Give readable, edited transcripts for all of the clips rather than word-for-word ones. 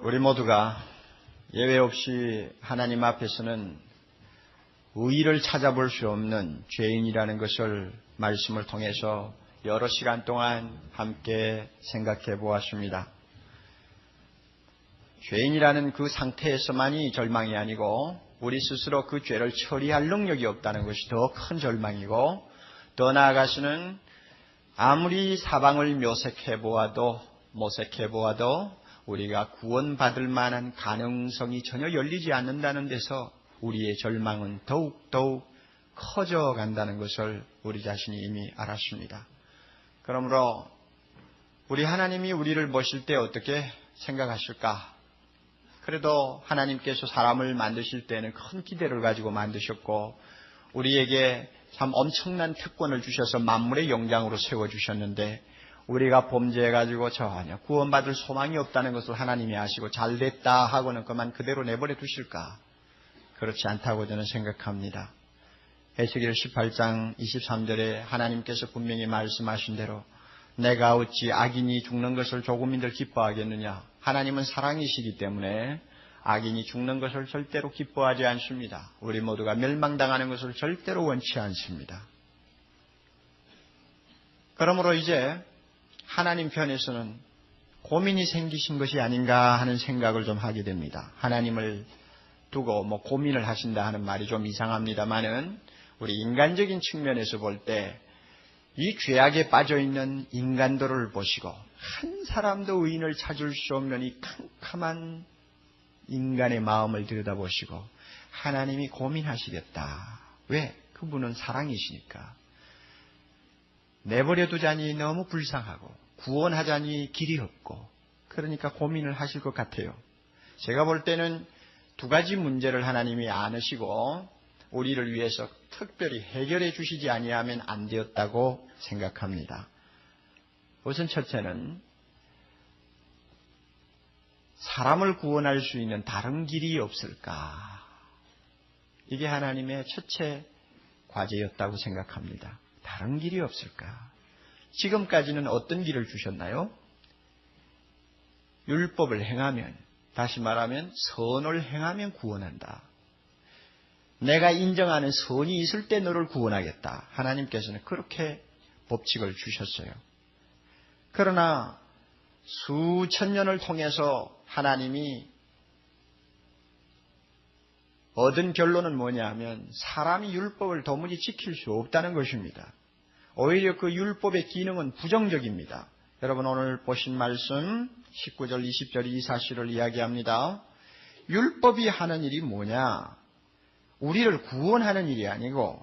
우리 모두가 예외 없이 하나님 앞에서는 의의를 찾아볼 수 없는 죄인이라는 것을 말씀을 통해서 여러 시간 동안 함께 생각해 보았습니다. 죄인이라는 그 상태에서만이 절망이 아니고 우리 스스로 그 죄를 처리할 능력이 없다는 것이 더 큰 절망이고, 더 나아가서는 아무리 사방을 모색해 보아도 우리가 구원받을 만한 가능성이 전혀 열리지 않는다는 데서 우리의 절망은 더욱 커져간다는 것을 우리 자신이 이미 알았습니다. 그러므로 우리 하나님이 우리를 보실 때 어떻게 생각하실까? 그래도 하나님께서 사람을 만드실 때는 큰 기대를 가지고 만드셨고 우리에게 참 엄청난 특권을 주셔서 만물의 영장으로 세워주셨는데, 우리가 범죄해가지고 전혀 구원받을 소망이 없다는 것을 하나님이 아시고 잘됐다 하고는 그만 그대로 내버려 두실까? 그렇지 않다고 저는 생각합니다. 에스겔 18장 23절에 하나님께서 분명히 말씀하신 대로 내가 어찌 악인이 죽는 것을 조금인들 기뻐하겠느냐. 하나님은 사랑이시기 때문에 악인이 죽는 것을 절대로 기뻐하지 않습니다. 우리 모두가 멸망당하는 것을 절대로 원치 않습니다. 그러므로 이제 하나님 편에서는 고민이 생기신 것이 아닌가 하는 생각을 좀 하게 됩니다. 하나님을 두고 고민을 하신다 하는 말이 좀 이상합니다만은 우리 인간적인 측면에서 볼 때 이 죄악에 빠져있는 인간들을 보시고 한 사람도 의인을 찾을 수 없는 이 캄캄한 인간의 마음을 들여다보시고 하나님이 고민하시겠다. 왜? 그분은 사랑이시니까. 내버려 두자니 너무 불쌍하고 구원하자니 길이 없고, 그러니까 고민을 하실 것 같아요. 제가 볼 때는 두 가지 문제를 하나님이 안으시고 우리를 위해서 특별히 해결해 주시지 아니하면 안 되었다고 생각합니다. 우선 첫째는 사람을 구원할 수 있는 다른 길이 없을까? 이게 하나님의 첫째 과제였다고 생각합니다. 다른 길이 없을까? 지금까지는 어떤 길을 주셨나요? 율법을 행하면, 다시 말하면 선을 행하면 구원한다. 내가 인정하는 선이 있을 때 너를 구원하겠다. 하나님께서는 그렇게 법칙을 주셨어요. 그러나 수천 년을 통해서 하나님이 얻은 결론은 뭐냐 하면 사람이 율법을 도무지 지킬 수 없다는 것입니다. 오히려 그 율법의 기능은 부정적입니다. 여러분 오늘 보신 말씀 19절 20절 이 사실을 이야기합니다. 율법이 하는 일이 뭐냐? 우리를 구원하는 일이 아니고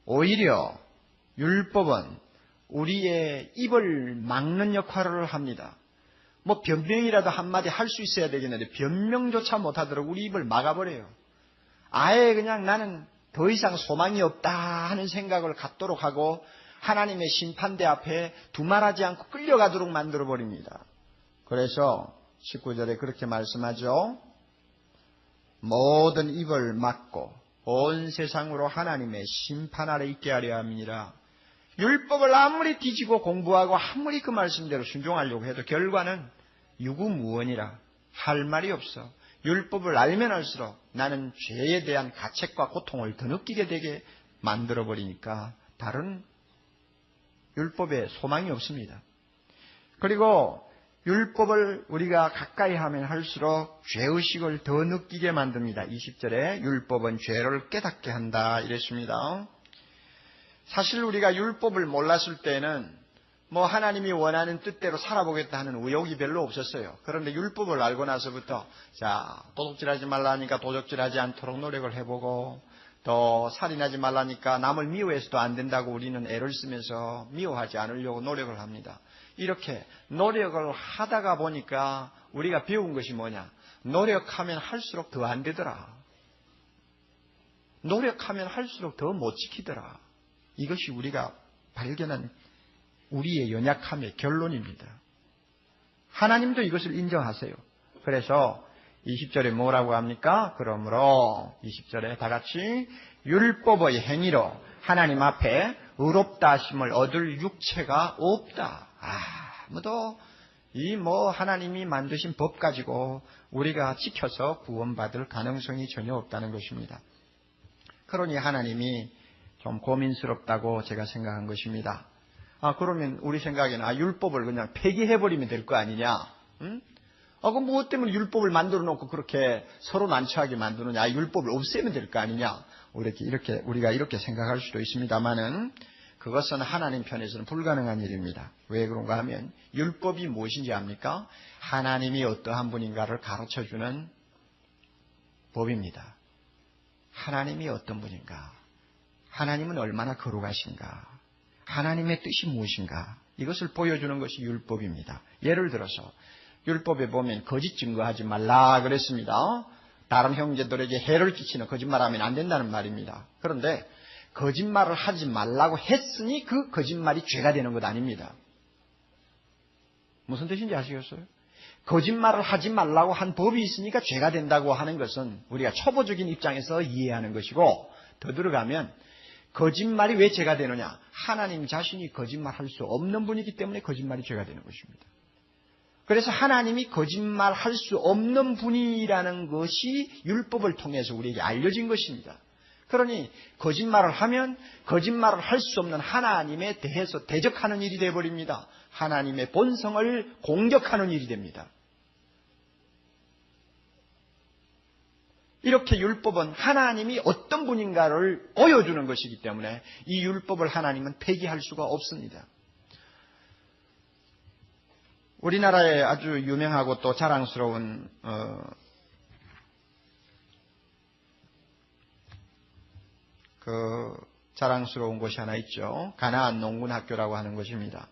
오히려 율법은 우리의 입을 막는 역할을 합니다. 변명이라도 한마디 할 수 있어야 되겠는데 변명조차 못하도록 우리 입을 막아버려요. 아예 그냥 나는 더 이상 소망이 없다 하는 생각을 갖도록 하고 하나님의 심판대 앞에 두말하지 않고 끌려가도록 만들어버립니다. 그래서 19절에 그렇게 말씀하죠. 모든 입을 막고 온 세상으로 하나님의 심판 아래 있게 하려 함이니라. 율법을 아무리 뒤지고 공부하고 아무리 그 말씀대로 순종하려고 해도 결과는 유구무원이라. 할 말이 없어. 율법을 알면 알수록 나는 죄에 대한 가책과 고통을 더 느끼게 되게 만들어버리니까 다른 율법에 소망이 없습니다. 그리고 율법을 우리가 가까이 하면 할수록 죄의식을 더 느끼게 만듭니다. 20절에 율법은 죄를 깨닫게 한다 이랬습니다. 사실 우리가 율법을 몰랐을 때는 하나님이 원하는 뜻대로 살아보겠다 하는 의욕이 별로 없었어요. 그런데 율법을 알고 나서부터 도둑질하지 말라니까 도적질하지 않도록 노력을 해보고, 또 살인하지 말라니까 남을 미워해서도 안 된다고 우리는 애를 쓰면서 미워하지 않으려고 노력을 합니다. 이렇게 노력을 하다가 보니까 우리가 배운 것이 뭐냐? 노력하면 할수록 더 안 되더라. 노력하면 할수록 더 못 지키더라. 이것이 우리가 발견한 우리의 연약함의 결론입니다. 하나님도 이것을 인정하세요. 그래서 20절에 뭐라고 합니까? 그러므로 20절에 다 같이 율법의 행위로 하나님 앞에 의롭다 하심을 얻을 육체가 없다. 아무도 이 하나님이 만드신 법 가지고 우리가 지켜서 구원받을 가능성이 전혀 없다는 것입니다. 그러니 하나님이 좀 고민스럽다고 제가 생각한 것입니다. 그러면 우리 생각에는 율법을 그냥 폐기해버리면 될 거 아니냐? 응? 그럼 무엇 때문에 율법을 만들어 놓고 그렇게 서로 난처하게 만드느냐? 율법을 없애면 될 거 아니냐? 우리가 이렇게 생각할 수도 있습니다만은 그것은 하나님 편에서는 불가능한 일입니다. 왜 그런가 하면 율법이 무엇인지 압니까? 하나님이 어떠한 분인가를 가르쳐주는 법입니다. 하나님이 어떤 분인가? 하나님은 얼마나 거룩하신가? 하나님의 뜻이 무엇인가? 이것을 보여주는 것이 율법입니다. 예를 들어서 율법에 보면 거짓 증거하지 말라 그랬습니다. 다른 형제들에게 해를 끼치는 거짓말하면 안 된다는 말입니다. 그런데 거짓말을 하지 말라고 했으니 그 거짓말이 죄가 되는 것 아닙니다. 무슨 뜻인지 아시겠어요? 거짓말을 하지 말라고 한 법이 있으니까 죄가 된다고 하는 것은 우리가 초보적인 입장에서 이해하는 것이고, 더 들어가면 거짓말이 왜 죄가 되느냐? 하나님 자신이 거짓말할 수 없는 분이기 때문에 거짓말이 죄가 되는 것입니다. 그래서 하나님이 거짓말할 수 없는 분이라는 것이 율법을 통해서 우리에게 알려진 것입니다. 그러니 거짓말을 하면 거짓말을 할 수 없는 하나님에 대해서 대적하는 일이 되어버립니다. 하나님의 본성을 공격하는 일이 됩니다. 이렇게 율법은 하나님이 어떤 분인가를 보여주는 것이기 때문에 이 율법을 하나님은 폐기할 수가 없습니다. 우리나라에 아주 유명하고 또 자랑스러운 자랑스러운 곳이 하나 있죠. 가나안 농군학교라고 하는 것입니다.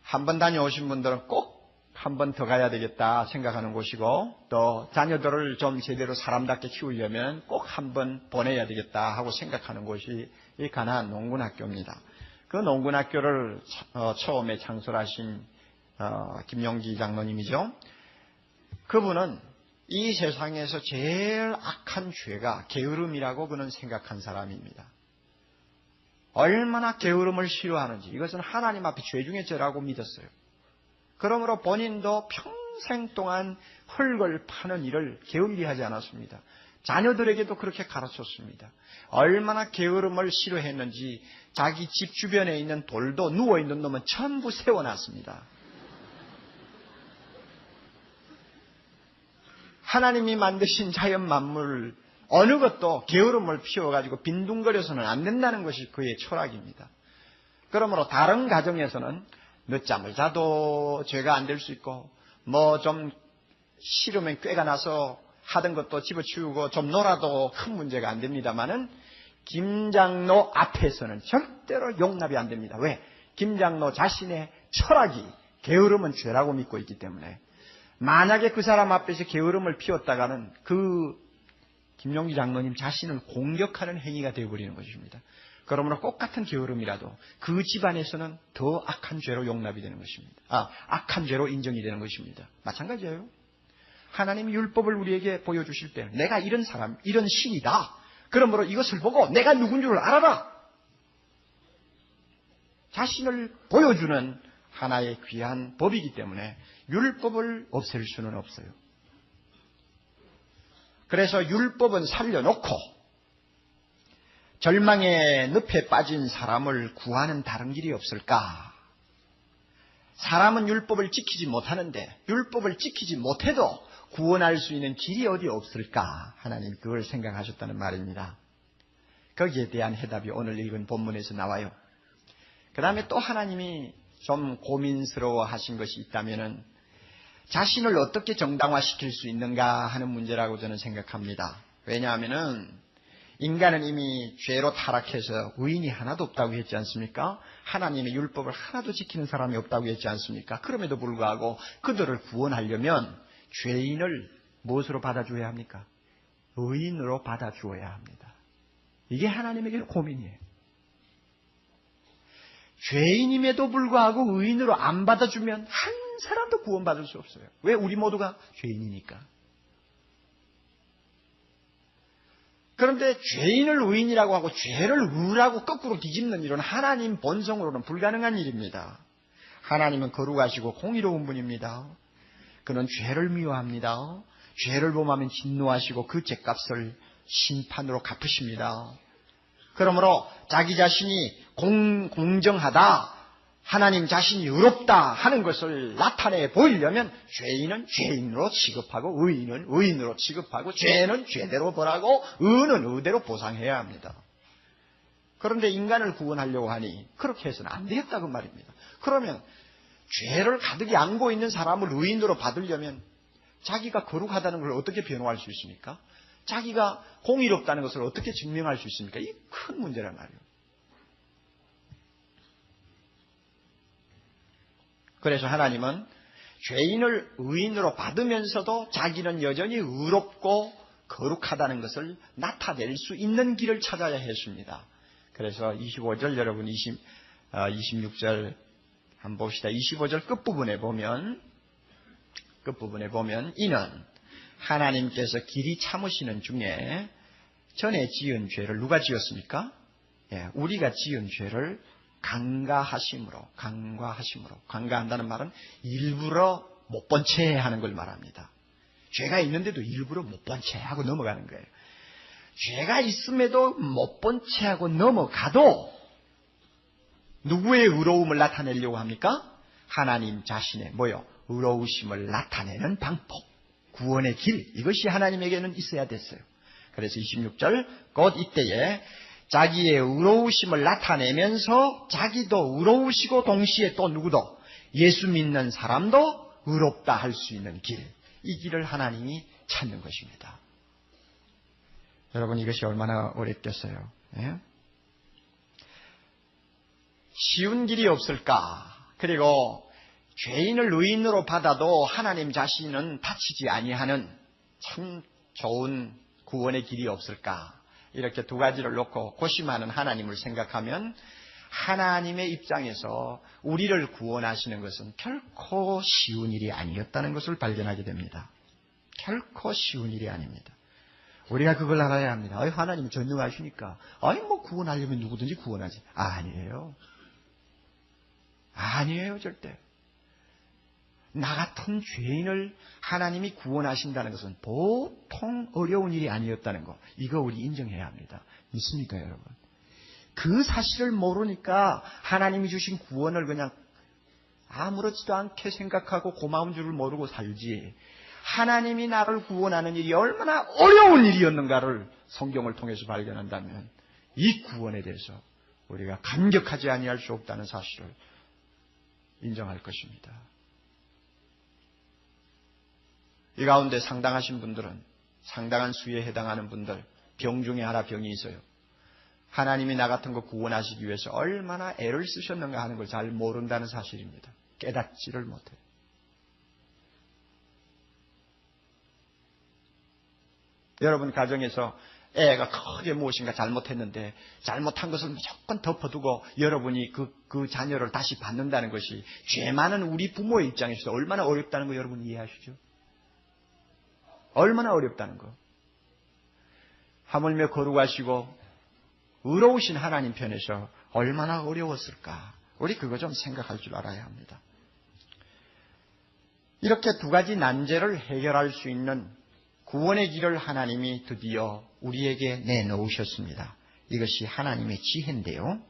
한 번 다녀오신 분들은 꼭 한 번 더 가야 되겠다 생각하는 곳이고, 또 자녀들을 좀 제대로 사람답게 키우려면 꼭 한 번 보내야 되겠다 하고 생각하는 곳이 이 가나안 농군학교입니다. 그 농군학교를 처음에 창설하신 김용기 장로님이죠. 그분은 이 세상에서 제일 악한 죄가 게으름이라고 그는 생각한 사람입니다. 얼마나 게으름을 싫어하는지, 이것은 하나님 앞에 죄 중에 죄라고 믿었어요. 그러므로 본인도 평생 동안 흙을 파는 일을 게을리하지 않았습니다. 자녀들에게도 그렇게 가르쳤습니다. 얼마나 게으름을 싫어했는지 자기 집 주변에 있는 돌도 누워있는 놈은 전부 세워놨습니다. 하나님이 만드신 자연 만물 어느 것도 게으름을 피워가지고 빈둥거려서는 안 된다는 것이 그의 철학입니다. 그러므로 다른 가정에서는 늦잠을 자도 죄가 안 될 수 있고, 좀 싫으면 꾀가 나서 하던 것도 집어치우고 좀 놀아도 큰 문제가 안 됩니다만은 김 장로 앞에서는 절대로 용납이 안 됩니다. 왜? 김 장로 자신의 철학이 게으름은 죄라고 믿고 있기 때문에, 만약에 그 사람 앞에서 게으름을 피웠다가는 그 김용기 장로님 자신을 공격하는 행위가 되어버리는 것입니다. 그러므로 똑같은 게으름이라도 그 집안에서는 더 악한 죄로 용납이 되는 것입니다. 악한 죄로 인정이 되는 것입니다. 마찬가지예요. 하나님이 율법을 우리에게 보여주실 때 내가 이런 사람, 이런 신이다. 그러므로 이것을 보고 내가 누군 줄 알아라. 자신을 보여주는 하나의 귀한 법이기 때문에 율법을 없앨 수는 없어요. 그래서 율법은 살려놓고 절망의 늪에 빠진 사람을 구하는 다른 길이 없을까? 사람은 율법을 지키지 못하는데 율법을 지키지 못해도 구원할 수 있는 길이 어디 없을까? 하나님 그걸 생각하셨다는 말입니다. 거기에 대한 해답이 오늘 읽은 본문에서 나와요. 그 다음에 또 하나님이 좀 고민스러워 하신 것이 있다면은 자신을 어떻게 정당화시킬 수 있는가 하는 문제라고 저는 생각합니다. 왜냐하면은 인간은 이미 죄로 타락해서 의인이 하나도 없다고 했지 않습니까? 하나님의 율법을 하나도 지키는 사람이 없다고 했지 않습니까? 그럼에도 불구하고 그들을 구원하려면 죄인을 무엇으로 받아줘야 합니까? 의인으로 받아주어야 합니다. 이게 하나님에게 고민이에요. 죄인임에도 불구하고 의인으로 안 받아주면 한 사람도 구원받을 수 없어요. 왜? 우리 모두가 죄인이니까. 그런데 죄인을 의인이라고 하고 죄를 의라고 거꾸로 뒤집는 일은 하나님 본성으로는 불가능한 일입니다. 하나님은 거룩하시고 공의로운 분입니다. 그는 죄를 미워합니다. 죄를 범하면 진노하시고 그 죄값을 심판으로 갚으십니다. 그러므로 자기 자신이 공정하다, 하나님 자신이 의롭다 하는 것을 나타내 보이려면 죄인은 죄인으로 취급하고 의인은 의인으로 취급하고 죄는 죄대로 벌하고 의는 의대로 보상해야 합니다. 그런데 인간을 구원하려고 하니 그렇게 해서는 안 되겠다고 말입니다. 그러면 죄를 가득히 안고 있는 사람을 의인으로 받으려면 자기가 거룩하다는 걸 어떻게 변호할 수 있습니까? 자기가 공의롭다는 것을 어떻게 증명할 수 있습니까? 이 큰 문제란 말이에요. 그래서 하나님은 죄인을 의인으로 받으면서도 자기는 여전히 의롭고 거룩하다는 것을 나타낼 수 있는 길을 찾아야 했습니다. 그래서 25절 여러분 26절 한번 봅시다. 25절 끝부분에 보면 이는 하나님께서 길이 참으시는 중에 전에 지은 죄를 누가 지었습니까? 우리가 지은 죄를 간과하심으로 간과한다는 말은 일부러 못 본 채 하는 걸 말합니다. 죄가 있는데도 일부러 못 본 채 하고 넘어가는 거예요. 죄가 있음에도 못 본 채 하고 넘어가도 누구의 의로움을 나타내려고 합니까? 하나님 자신의 의로우심을 나타내는 방법, 구원의 길, 이것이 하나님에게는 있어야 됐어요. 그래서 26절 곧 이때에 자기의 의로우심을 나타내면서 자기도 의로우시고 동시에 또 누구도 예수 믿는 사람도 의롭다 할 수 있는 길, 이 길을 하나님이 찾는 것입니다. 여러분 이것이 얼마나 어렵겠어요. 예? 쉬운 길이 없을까? 그리고 죄인을 의인으로 받아도 하나님 자신은 다치지 아니하는 참 좋은 구원의 길이 없을까? 이렇게 두 가지를 놓고 고심하는 하나님을 생각하면 하나님의 입장에서 우리를 구원하시는 것은 결코 쉬운 일이 아니었다는 것을 발견하게 됩니다. 결코 쉬운 일이 아닙니다. 우리가 그걸 알아야 합니다. 하나님은 전능하시니까 구원하려면 누구든지 구원하지. 아니에요 절대. 나 같은 죄인을 하나님이 구원하신다는 것은 보통 어려운 일이 아니었다는 거, 이거 우리 인정해야 합니다. 있습니까 여러분? 그 사실을 모르니까 하나님이 주신 구원을 그냥 아무렇지도 않게 생각하고 고마운 줄을 모르고 살지, 하나님이 나를 구원하는 일이 얼마나 어려운 일이었는가를 성경을 통해서 발견한다면 이 구원에 대해서 우리가 감격하지 아니할 수 없다는 사실을 인정할 것입니다. 이 가운데 상당하신 분들은, 상당한 수에 해당하는 분들, 병 중에 하나 병이 있어요. 하나님이 나 같은 거 구원하시기 위해서 얼마나 애를 쓰셨는가 하는 걸 잘 모른다는 사실입니다. 깨닫지를 못해요. 여러분 가정에서 애가 크게 무엇인가 잘못했는데 잘못한 것을 무조건 덮어두고 여러분이 그 자녀를 다시 받는다는 것이 죄 많은 우리 부모의 입장에서 얼마나 어렵다는 거 여러분 이해하시죠? 얼마나 어렵다는 거. 하물며 거룩하시고 의로우신 하나님 편에서 얼마나 어려웠을까. 우리 그거 좀 생각할 줄 알아야 합니다. 이렇게 두 가지 난제를 해결할 수 있는 구원의 길을 하나님이 드디어 우리에게 내놓으셨습니다. 이것이 하나님의 지혜인데요.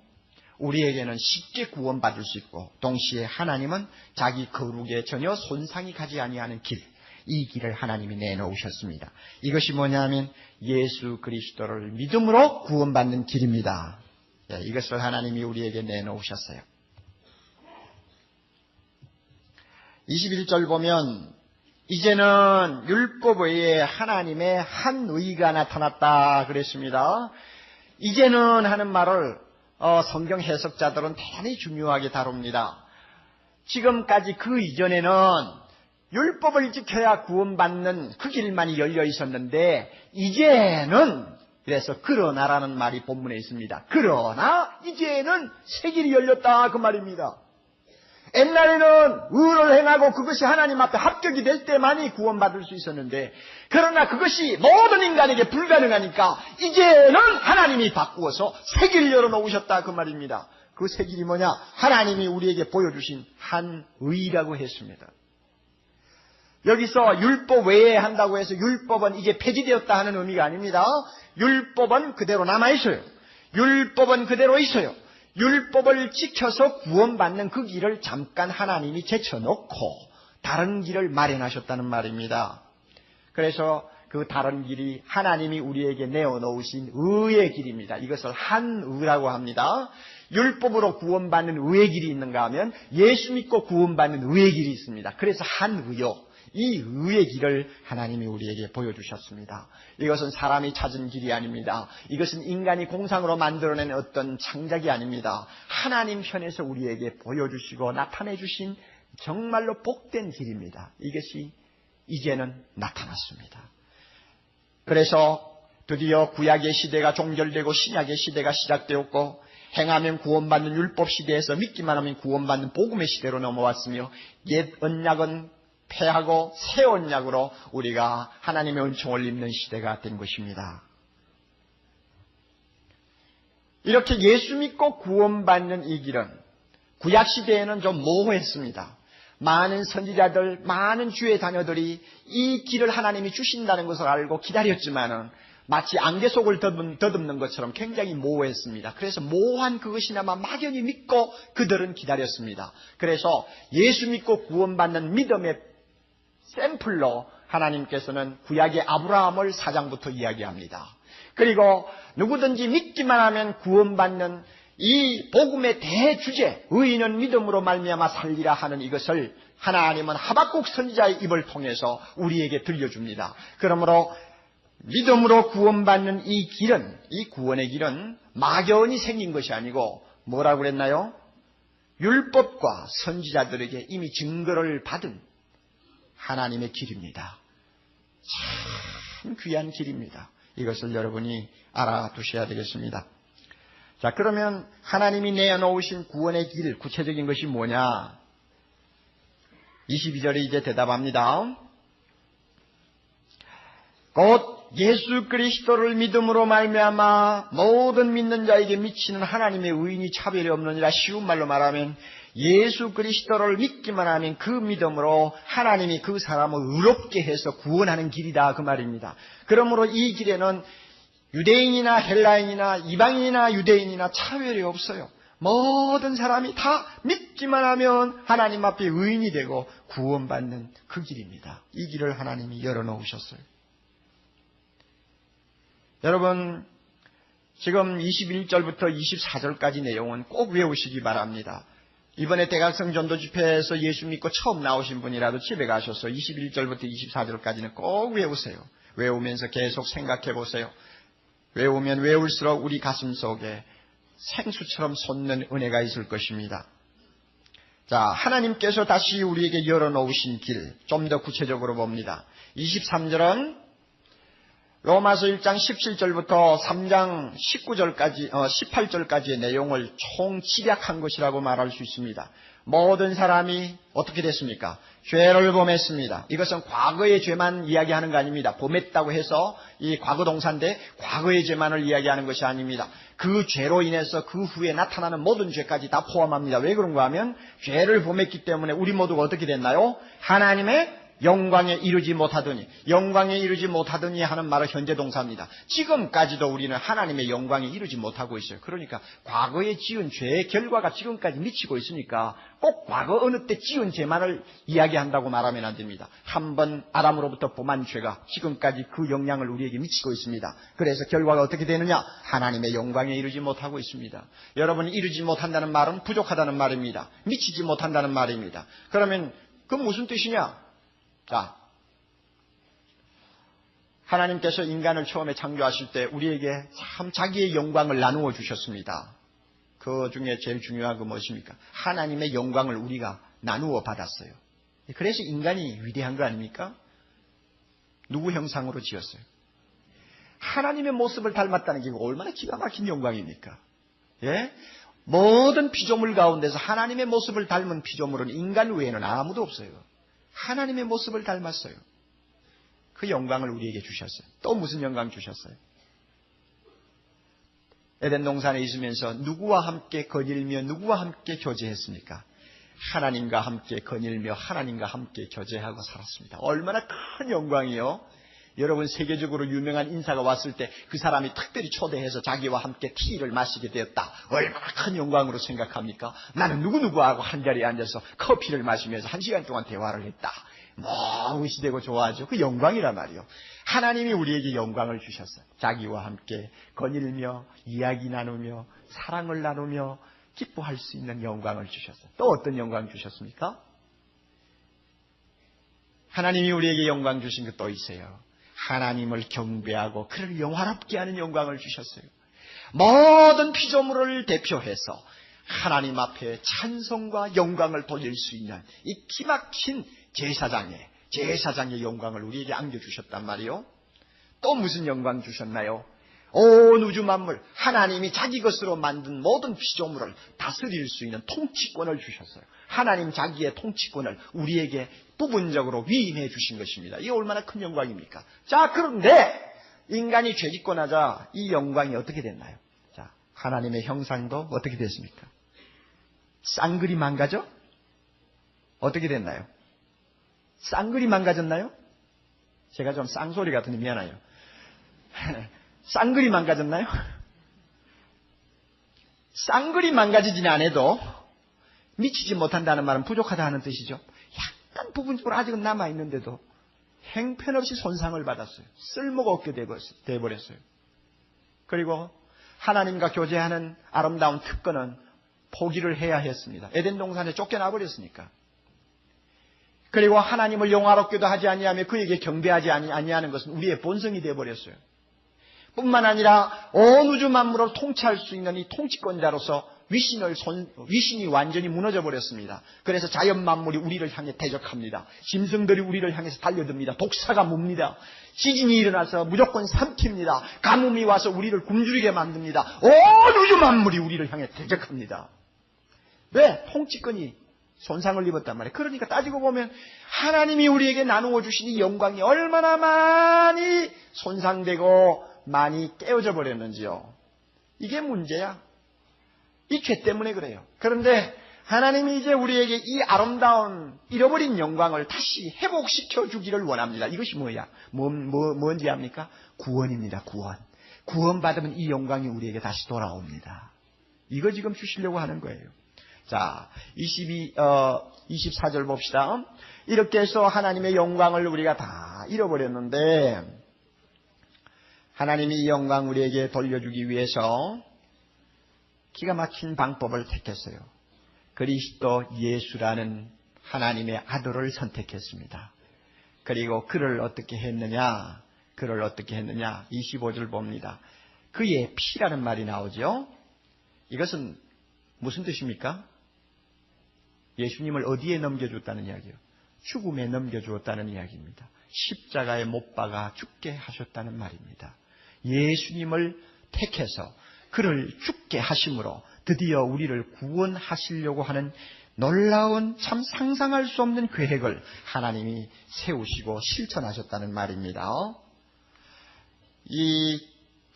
우리에게는 쉽게 구원받을 수 있고 동시에 하나님은 자기 거룩에 전혀 손상이 가지 아니하는 길, 이 길을 하나님이 내놓으셨습니다. 이것이 뭐냐면 예수 그리스도를 믿음으로 구원받는 길입니다. 이것을 하나님이 우리에게 내놓으셨어요. 21절 보면 이제는 율법 외에 하나님의 한 의가 나타났다 그랬습니다. 이제는 하는 말을 성경 해석자들은 대단히 중요하게 다룹니다. 지금까지 그 이전에는 율법을 지켜야 구원받는 그 길만이 열려 있었는데 이제는, 그래서 그러나라는 말이 본문에 있습니다. 그러나 이제는 새 길이 열렸다 그 말입니다. 옛날에는 의를 행하고 그것이 하나님 앞에 합격이 될 때만이 구원받을 수 있었는데, 그러나 그것이 모든 인간에게 불가능하니까 이제는 하나님이 바꾸어서 새 길을 열어놓으셨다 그 말입니다. 그 새 길이 뭐냐? 하나님이 우리에게 보여주신 한 의라고 했습니다. 여기서 율법 외에 한다고 해서 율법은 이제 폐지되었다 하는 의미가 아닙니다. 율법은 그대로 남아있어요. 율법은 그대로 있어요. 율법을 지켜서 구원받는 그 길을 잠깐 하나님이 제쳐놓고 다른 길을 마련하셨다는 말입니다. 그래서 그 다른 길이 하나님이 우리에게 내어놓으신 의의 길입니다. 이것을 한의라고 합니다. 율법으로 구원받는 의의 길이 있는가 하면 예수 믿고 구원받는 의의 길이 있습니다. 그래서 한의요. 이 의의 길을 하나님이 우리에게 보여주셨습니다. 이것은 사람이 찾은 길이 아닙니다. 이것은 인간이 공상으로 만들어낸 어떤 창작이 아닙니다. 하나님 편에서 우리에게 보여주시고 나타내주신 정말로 복된 길입니다. 이것이 이제는 나타났습니다. 그래서 드디어 구약의 시대가 종결되고 신약의 시대가 시작되었고 행하면 구원받는 율법 시대에서 믿기만 하면 구원받는 복음의 시대로 넘어왔으며 옛 언약은 폐하고 새 언약으로 우리가 하나님의 은총을 입는 시대가 된 것입니다. 이렇게 예수 믿고 구원받는 이 길은 구약 시대에는 좀 모호했습니다. 많은 선지자들, 많은 주의 자녀들이 이 길을 하나님이 주신다는 것을 알고 기다렸지만은 마치 안개 속을 더듬는 것처럼 굉장히 모호했습니다. 그래서 모호한 그것이나마 막연히 믿고 그들은 기다렸습니다. 그래서 예수 믿고 구원받는 믿음의 샘플로 하나님께서는 구약의 아브라함을 4장부터 이야기합니다. 그리고 누구든지 믿기만 하면 구원받는 이 복음의 대주제, 의인은 믿음으로 말미암아 살리라 하는 이것을 하나님은 하박국 선지자의 입을 통해서 우리에게 들려줍니다. 그러므로 믿음으로 구원받는 이 길은, 이 구원의 길은 막연히 생긴 것이 아니고 뭐라고 그랬나요? 율법과 선지자들에게 이미 증거를 받은 하나님의 길입니다. 참 귀한 길입니다. 이것을 여러분이 알아두셔야 되겠습니다. 자, 그러면 하나님이 내어놓으신 구원의 길, 구체적인 것이 뭐냐? 22절에 이제 대답합니다. 곧 예수 그리스도를 믿음으로 말미암아 모든 믿는 자에게 미치는 하나님의 의인이 차별이 없느니라. 쉬운 말로 말하면 예수 그리스도를 믿기만 하면 그 믿음으로 하나님이 그 사람을 의롭게 해서 구원하는 길이다 그 말입니다. 그러므로 이 길에는 유대인이나 헬라인이나 이방인이나 유대인이나 차별이 없어요. 모든 사람이 다 믿기만 하면 하나님 앞에 의인이 되고 구원받는 그 길입니다. 이 길을 하나님이 열어놓으셨어요. 여러분, 지금 21절부터 24절까지 내용은 꼭 외우시기 바랍니다. 이번에 대각성 전도 집회에서 예수 믿고 처음 나오신 분이라도 집에 가셔서 21절부터 24절까지는 꼭 외우세요. 외우면서 계속 생각해 보세요. 외우면 외울수록 우리 가슴 속에 생수처럼 솟는 은혜가 있을 것입니다. 자, 하나님께서 다시 우리에게 열어놓으신 길, 좀 더 구체적으로 봅니다. 23절은 로마서 1장 17절부터 3장 18절까지의 내용을 총집약한 것이라고 말할 수 있습니다. 모든 사람이 어떻게 됐습니까? 죄를 범했습니다. 이것은 과거의 죄만 이야기하는 거 아닙니다. 범했다고 해서 이 과거 동사인데 과거의 죄만을 이야기하는 것이 아닙니다. 그 죄로 인해서 그 후에 나타나는 모든 죄까지 다 포함합니다. 왜 그런가 하면 죄를 범했기 때문에 우리 모두가 어떻게 됐나요? 하나님의 영광에 이르지 못하더니, 영광에 이르지 못하더니 하는 말은 현재 동사입니다. 지금까지도 우리는 하나님의 영광에 이르지 못하고 있어요. 그러니까 과거에 지은 죄의 결과가 지금까지 미치고 있으니까 꼭 과거 어느 때 지은 죄만을 이야기한다고 말하면 안 됩니다. 한번 아담으로부터 범한 죄가 지금까지 그 영향을 우리에게 미치고 있습니다. 그래서 결과가 어떻게 되느냐? 하나님의 영광에 이르지 못하고 있습니다. 여러분이 이르지 못한다는 말은 부족하다는 말입니다. 미치지 못한다는 말입니다. 그러면 그건 무슨 뜻이냐? 자, 하나님께서 인간을 처음에 창조하실 때 우리에게 참 자기의 영광을 나누어 주셨습니다. 그 중에 제일 중요한 건 무엇입니까? 하나님의 영광을 우리가 나누어 받았어요. 그래서 인간이 위대한 거 아닙니까? 누구 형상으로 지었어요? 하나님의 모습을 닮았다는 게 얼마나 기가 막힌 영광입니까? 예? 모든 피조물 가운데서 하나님의 모습을 닮은 피조물은 인간 외에는 아무도 없어요. 하나님의 모습을 닮았어요. 그 영광을 우리에게 주셨어요. 또 무슨 영광 주셨어요? 에덴 동산에 있으면서 누구와 함께 거닐며 누구와 함께 교제했습니까? 하나님과 함께 거닐며 하나님과 함께 교제하고 살았습니다. 얼마나 큰 영광이요. 여러분, 세계적으로 유명한 인사가 왔을 때 그 사람이 특별히 초대해서 자기와 함께 티를 마시게 되었다. 얼마나 큰 영광으로 생각합니까? 나는 누구누구하고 한자리에 앉아서 커피를 마시면서 1시간 동안 대화를 했다. 너무 시되고 좋아하죠. 그 영광이란 말이요. 하나님이 우리에게 영광을 주셨어요. 자기와 함께 거닐며 이야기 나누며 사랑을 나누며 기뻐할 수 있는 영광을 주셨어요. 또 어떤 영광 주셨습니까? 하나님이 우리에게 영광 주신 것 또 있어요. 하나님을 경배하고 그를 영화롭게 하는 영광을 주셨어요. 모든 피조물을 대표해서 하나님 앞에 찬송과 영광을 돌릴 수 있는 이 기막힌 제사장의 영광을 우리에게 안겨주셨단 말이요. 또 무슨 영광 주셨나요? 온 우주 만물, 하나님이 자기 것으로 만든 모든 피조물을 다스릴 수 있는 통치권을 주셨어요. 하나님 자기의 통치권을 우리에게 부분적으로 위임해 주신 것입니다. 이게 얼마나 큰 영광입니까? 자, 그런데 인간이 죄짓고 나자 이 영광이 어떻게 됐나요? 자, 하나님의 형상도 어떻게 됐습니까? 쌍글이 망가져? 어떻게 됐나요? 쌍글이 망가졌나요? 제가 좀 쌍소리 같은데 미안해요. 쌍글이 망가졌나요? 쌍글이 망가지지는 않아도 미치지 못한다는 말은 부족하다 하는 뜻이죠. 약간 부분적으로 아직은 남아있는데도 형편없이 손상을 받았어요. 쓸모가 없게 되어버렸어요. 그리고 하나님과 교제하는 아름다운 특권은 포기를 해야 했습니다. 에덴 동산에 쫓겨나 버렸으니까. 그리고 하나님을 영화롭게도 하지 아니하며 그에게 경배하지 아니하는 것은 우리의 본성이 되어버렸어요. 뿐만 아니라 온 우주 만물을 통치할 수 있는 이 통치권자로서 위신이 완전히 무너져 버렸습니다. 그래서 자연 만물이 우리를 향해 대적합니다. 짐승들이 우리를 향해서 달려듭니다. 독사가 뭅니다. 지진이 일어나서 무조건 삼킵니다. 가뭄이 와서 우리를 굶주리게 만듭니다. 온 우주 만물이 우리를 향해 대적합니다. 왜? 통치권이 손상을 입었단 말이에요. 그러니까 따지고 보면 하나님이 우리에게 나누어 주신 이 영광이 얼마나 많이 손상되고 많이 깨어져 버렸는지요. 이게 문제야. 이 죄 때문에 그래요. 그런데 하나님이 이제 우리에게 이 아름다운 잃어버린 영광을 다시 회복시켜 주기를 원합니다. 이것이 뭐야? 뭔지 압니까? 구원입니다. 구원 받으면 이 영광이 우리에게 다시 돌아옵니다. 이거 지금 주시려고 하는 거예요. 자, 24절 봅시다. 이렇게 해서 하나님의 영광을 우리가 다 잃어버렸는데 하나님이 이 영광 우리에게 돌려주기 위해서 기가 막힌 방법을 택했어요. 그리스도 예수라는 하나님의 아들을 선택했습니다. 그리고 그를 어떻게 했느냐? 25절 봅니다. 그의 피라는 말이 나오죠. 이것은 무슨 뜻입니까? 예수님을 어디에 넘겨줬다는 이야기예요? 죽음에 넘겨주었다는 이야기입니다. 십자가에 못 박아 죽게 하셨다는 말입니다. 예수님을 택해서 그를 죽게 하심으로 드디어 우리를 구원하시려고 하는 놀라운 참 상상할 수 없는 계획을 하나님이 세우시고 실천하셨다는 말입니다. 이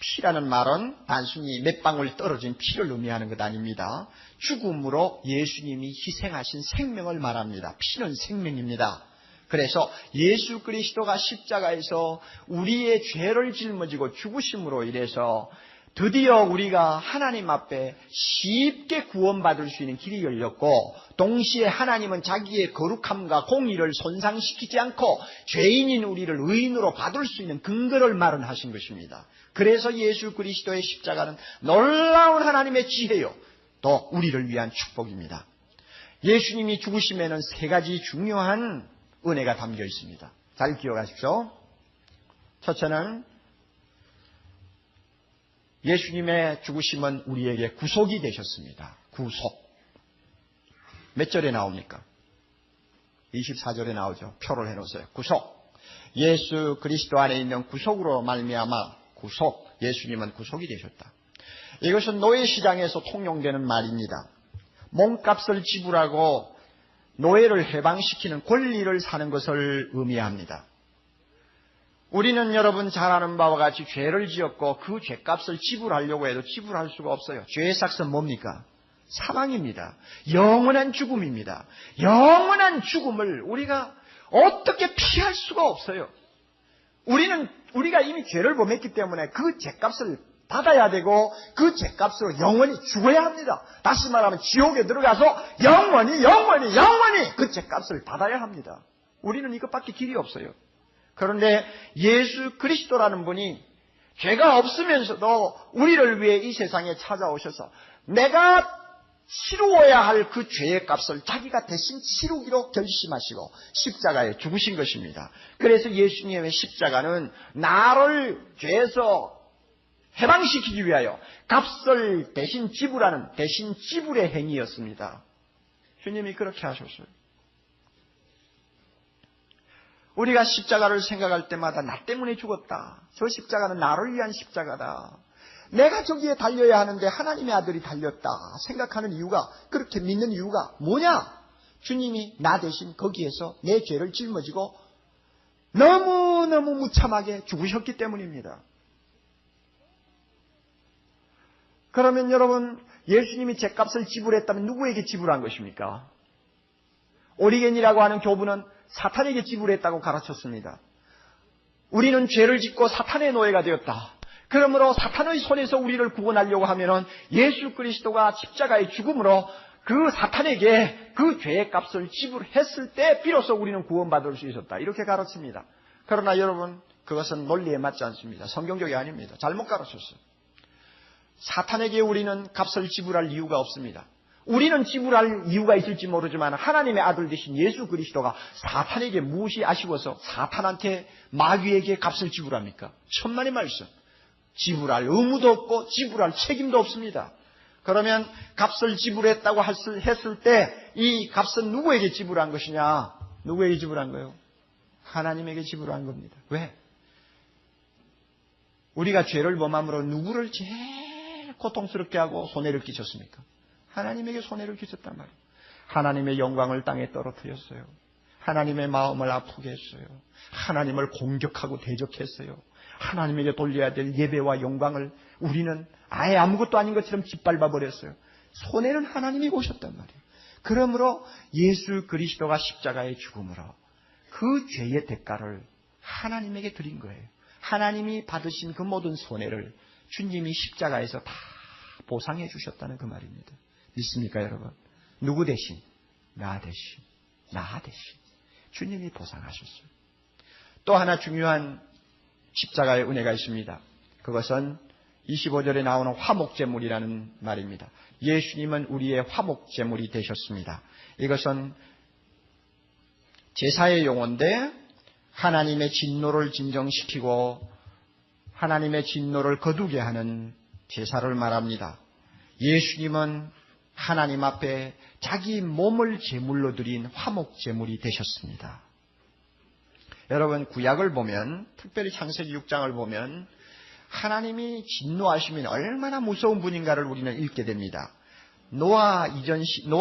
피라는 말은 단순히 몇 방울 떨어진 피를 의미하는 것 아닙니다. 죽음으로 예수님이 희생하신 생명을 말합니다. 피는 생명입니다. 그래서 예수 그리스도가 십자가에서 우리의 죄를 짊어지고 죽으심으로 인해서 드디어 우리가 하나님 앞에 쉽게 구원받을 수 있는 길이 열렸고 동시에 하나님은 자기의 거룩함과 공의를 손상시키지 않고 죄인인 우리를 의인으로 받을 수 있는 근거를 마련하신 것입니다. 그래서 예수 그리스도의 십자가는 놀라운 하나님의 지혜요. 또 우리를 위한 축복입니다. 예수님이 죽으심에는 세 가지 중요한 은혜가 담겨 있습니다. 잘 기억하십시오. 첫째는 예수님의 죽으심은 우리에게 구속이 되셨습니다. 구속. 몇 절에 나옵니까? 24절에 나오죠. 표를 해놓으세요. 구속. 예수 그리스도 안에 있는 구속으로 말미암아 구속. 예수님은 구속이 되셨다. 이것은 노예시장에서 통용되는 말입니다. 몸값을 지불하고 노예를 해방시키는 권리를 사는 것을 의미합니다. 우리는 여러분 잘 아는 바와 같이 죄를 지었고 그 죄값을 지불하려고 해도 지불할 수가 없어요. 죄의 삭은 뭡니까? 사망입니다. 영원한 죽음입니다. 영원한 죽음을 우리가 어떻게 피할 수가 없어요. 우리가 이미 죄를 범했기 때문에 그 죄값을 받아야 되고 그 죄값으로 영원히 죽어야 합니다. 다시 말하면 지옥에 들어가서 영원히 그 죄값을 받아야 합니다. 우리는 이것밖에 길이 없어요. 그런데 예수 그리스도라는 분이 죄가 없으면서도 우리를 위해 이 세상에 찾아오셔서 내가 치루어야 할 그 죄의 값을 자기가 대신 치르기로 결심하시고 십자가에 죽으신 것입니다. 그래서 예수님의 십자가는 나를 죄에서 해방시키기 위하여 값을 대신 지불하는 대신 지불의 행위였습니다. 주님이 그렇게 하셨어요. 우리가 십자가를 생각할 때마다 나 때문에 죽었다. 저 십자가는 나를 위한 십자가다. 내가 저기에 달려야 하는데 하나님의 아들이 달렸다 생각하는 이유가, 그렇게 믿는 이유가 뭐냐? 주님이 나 대신 거기에서 내 죄를 짊어지고 너무너무 무참하게 죽으셨기 때문입니다. 그러면 여러분, 예수님이 죄값을 지불했다면 누구에게 지불한 것입니까? 오리겐이라고 하는 교부는 사탄에게 지불했다고 가르쳤습니다. 우리는 죄를 짓고 사탄의 노예가 되었다. 그러므로 사탄의 손에서 우리를 구원하려고 하면은 예수 그리스도가 십자가의 죽음으로 그 사탄에게 그 죄의 값을 지불했을 때 비로소 우리는 구원받을 수 있었다. 이렇게 가르칩니다. 그러나 여러분, 그것은 논리에 맞지 않습니다. 성경적이 아닙니다. 잘못 가르쳤어요. 사탄에게 우리는 값을 지불할 이유가 없습니다. 우리는 지불할 이유가 있을지 모르지만 하나님의 아들 되신 예수 그리스도가 사탄에게 무엇이 아쉬워서 사탄한테, 마귀에게 값을 지불합니까? 천만의 말씀. 지불할 의무도 없고 지불할 책임도 없습니다. 그러면 값을 지불했다고 했을 때 이 값은 누구에게 지불한 것이냐? 누구에게 지불한 거예요? 하나님에게 지불한 겁니다. 왜? 우리가 죄를 범함으로 누구를 제일 고통스럽게 하고 손해를 끼쳤습니까? 하나님에게 손해를 끼쳤단 말이에요. 하나님의 영광을 땅에 떨어뜨렸어요. 하나님의 마음을 아프게 했어요. 하나님을 공격하고 대적했어요. 하나님에게 돌려야 될 예배와 영광을 우리는 아예 아무것도 아닌 것처럼 짓밟아 버렸어요. 손해는 하나님이 보셨단 말이에요. 그러므로 예수 그리스도가 십자가의 죽음으로 그 죄의 대가를 하나님에게 드린 거예요. 하나님이 받으신 그 모든 손해를 주님이 십자가에서 다 보상해 주셨다는 그 말입니다. 믿습니까, 여러분? 누구 대신? 나 대신. 나 대신. 주님이 보상하셨어요. 또 하나 중요한 십자가의 은혜가 있습니다. 그것은 25절에 나오는 화목제물이라는 말입니다. 예수님은 우리의 화목제물이 되셨습니다. 이것은 제사의 용어인데 하나님의 진노를 진정시키고 하나님의 진노를 거두게 하는 제사를 말합니다. 예수님은 하나님 앞에 자기 몸을 제물로 드린 화목제물이 되셨습니다. 여러분, 구약을 보면, 특별히 창세기 6장을 보면 하나님이 진노하시면 얼마나 무서운 분인가를 우리는 읽게 됩니다. 노아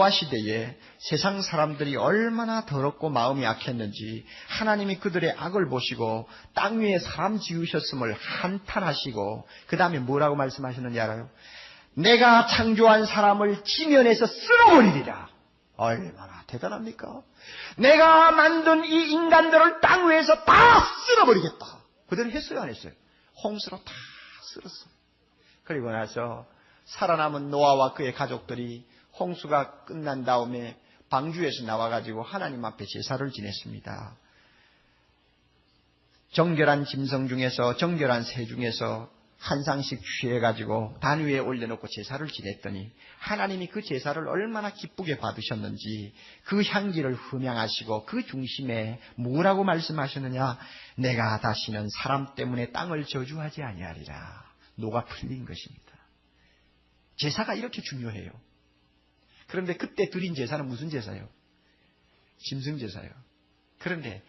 시대에 세상 사람들이 얼마나 더럽고 마음이 약했는지 하나님이 그들의 악을 보시고 땅 위에 사람 지으셨음을 한탄하시고 그 다음에 뭐라고 말씀하셨는지 알아요? 내가 창조한 사람을 지면에서 쓸어버리리라. 얼마나 대단합니까? 내가 만든 이 인간들을 땅 위에서 다 쓸어버리겠다. 그대로 했어요, 안 했어요? 홍수로 다 쓸었어요. 그리고 나서 살아남은 노아와 그의 가족들이 홍수가 끝난 다음에 방주에서 나와가지고 하나님 앞에 제사를 지냈습니다. 정결한 짐승 중에서, 정결한 새 중에서 한 상씩 취해가지고 단 위에 올려놓고 제사를 지냈더니 하나님이 그 제사를 얼마나 기쁘게 받으셨는지 그 향기를 흠양하시고 그 중심에 뭐라고 말씀하셨느냐? 내가 다시는 사람 때문에 땅을 저주하지 아니하리라. 노가 풀린 것입니다. 제사가 이렇게 중요해요. 그런데 그때 드린 제사는 무슨 제사예요? 짐승 제사예요. 그런데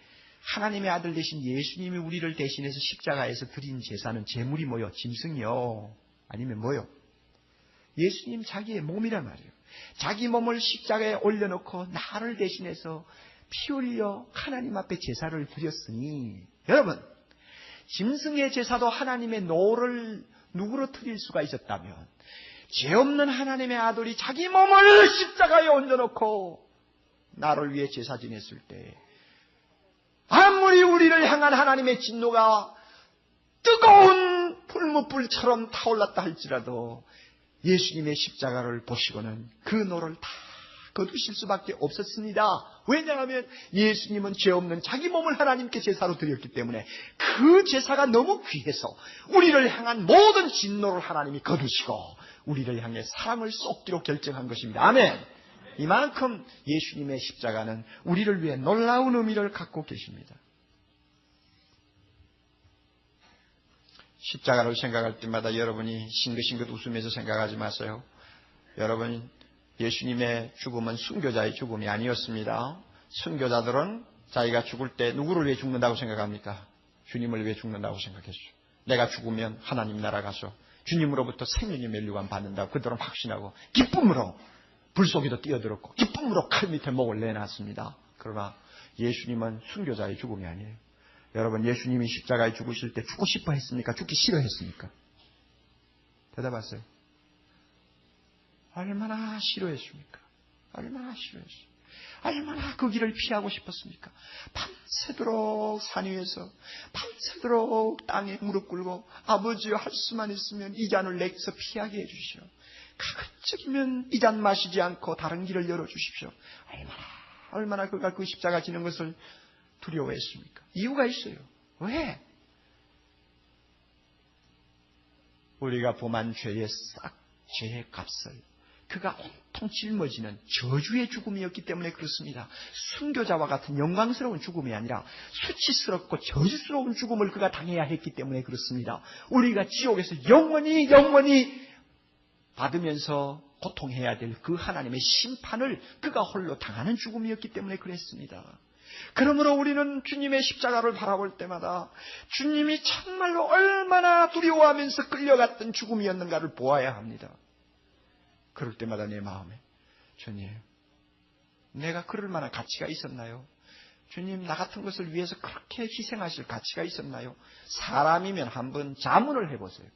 하나님의 아들 되신 예수님이 우리를 대신해서 십자가에서 드린 제사는 제물이 뭐요? 짐승이요? 아니면 뭐요? 예수님 자기의 몸이란 말이에요. 자기 몸을 십자가에 올려놓고 나를 대신해서 피 흘려 하나님 앞에 제사를 드렸으니, 여러분, 짐승의 제사도 하나님의 노를 누그러뜨릴 수가 있었다면 죄 없는 하나님의 아들이 자기 몸을 십자가에 얹어놓고 나를 위해 제사 지냈을 때 아무리 우리를 향한 하나님의 진노가 뜨거운 불못불처럼 타올랐다 할지라도 예수님의 십자가를 보시고는 그 노를 다 거두실 수밖에 없었습니다. 왜냐하면 예수님은 죄 없는 자기 몸을 하나님께 제사로 드렸기 때문에 그 제사가 너무 귀해서 우리를 향한 모든 진노를 하나님이 거두시고 우리를 향해 사랑을 쏟기로 결정한 것입니다. 아멘. 이만큼 예수님의 십자가는 우리를 위해 놀라운 의미를 갖고 계십니다. 십자가를 생각할 때마다 여러분이 싱긋싱긋 웃으면서 생각하지 마세요. 여러분, 예수님의 죽음은 순교자의 죽음이 아니었습니다. 순교자들은 자기가 죽을 때 누구를 위해 죽는다고 생각합니까? 주님을 위해 죽는다고 생각했죠. 내가 죽으면 하나님 나라 가서 주님으로부터 생명의 면류관 받는다고 그들은 확신하고 기쁨으로 불 속에도 뛰어들었고 기쁨으로 칼 밑에 목을 내놨습니다. 그러나 예수님은 순교자의 죽음이 아니에요. 여러분, 예수님이 십자가에 죽으실 때 죽고 싶어 했습니까? 죽기 싫어했습니까? 대답하세요. 얼마나 싫어했습니까? 얼마나 싫어했어요. 얼마나 그 길을 피하고 싶었습니까? 밤새도록 산 위에서 밤새도록 땅에 무릎 꿇고 아버지여 할 수만 있으면 이 잔을 내게서 피하게 해주시오. 가급적이면 이 잔 마시지 않고 다른 길을 열어주십시오. 얼마나 그가 그 십자가 지는 것을 두려워했습니까? 이유가 있어요. 왜? 우리가 범한 죄의 죄의 값을 그가 온통 짊어지는 저주의 죽음이었기 때문에 그렇습니다. 순교자와 같은 영광스러운 죽음이 아니라 수치스럽고 저주스러운 죽음을 그가 당해야 했기 때문에 그렇습니다. 우리가 지옥에서 영원히 받으면서 고통해야 될 그 하나님의 심판을 그가 홀로 당하는 죽음이었기 때문에 그랬습니다. 그러므로 우리는 주님의 십자가를 바라볼 때마다 주님이 정말로 얼마나 두려워하면서 끌려갔던 죽음이었는가를 보아야 합니다. 그럴 때마다 내 마음에 주님, 내가 그럴 만한 가치가 있었나요? 주님, 나 같은 것을 위해서 그렇게 희생하실 가치가 있었나요? 사람이면 한번 자문을 해보세요.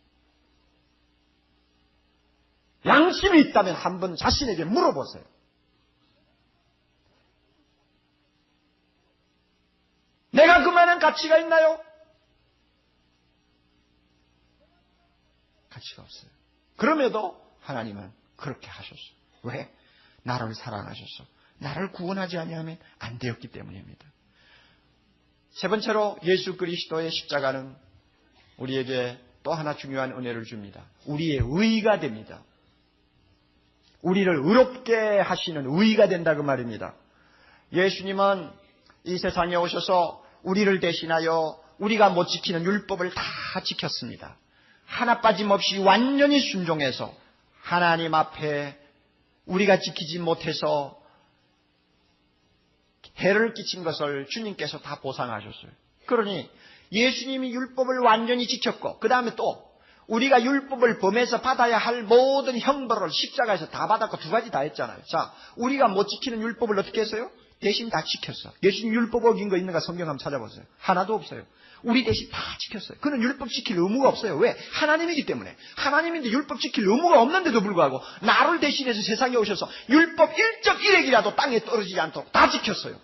양심이 있다면 한번 자신에게 물어보세요. 내가 그만한 가치가 있나요? 가치가 없어요. 그럼에도 하나님은 그렇게 하셨어요. 왜? 나를 사랑하셔서 나를 구원하지 아니하면 안 되었기 때문입니다. 세 번째로 예수 그리스도의 십자가는 우리에게 또 하나 중요한 은혜를 줍니다. 우리의 의가 됩니다. 우리를 의롭게 하시는 의가 된다 그 말입니다. 예수님은 이 세상에 오셔서 우리를 대신하여 우리가 못 지키는 율법을 다 지켰습니다. 하나 빠짐없이 완전히 순종해서 하나님 앞에 우리가 지키지 못해서 해를 끼친 것을 주님께서 다 보상하셨어요. 그러니 예수님이 율법을 완전히 지켰고 그 다음에 또 우리가 율법을 범해서 받아야 할 모든 형벌을 십자가에서 다 받았고 두 가지 다 했잖아요. 자, 우리가 못 지키는 율법을 어떻게 했어요? 대신 다 지켰어. 예수님 율법 어긴 거 있는가 성경 한번 찾아보세요. 하나도 없어요. 우리 대신 다 지켰어요. 그는 율법 지킬 의무가 없어요. 왜? 하나님이기 때문에. 하나님인데 율법 지킬 의무가 없는데도 불구하고 나를 대신해서 세상에 오셔서 율법 1.1핵이라도 땅에 떨어지지 않도록 다 지켰어요.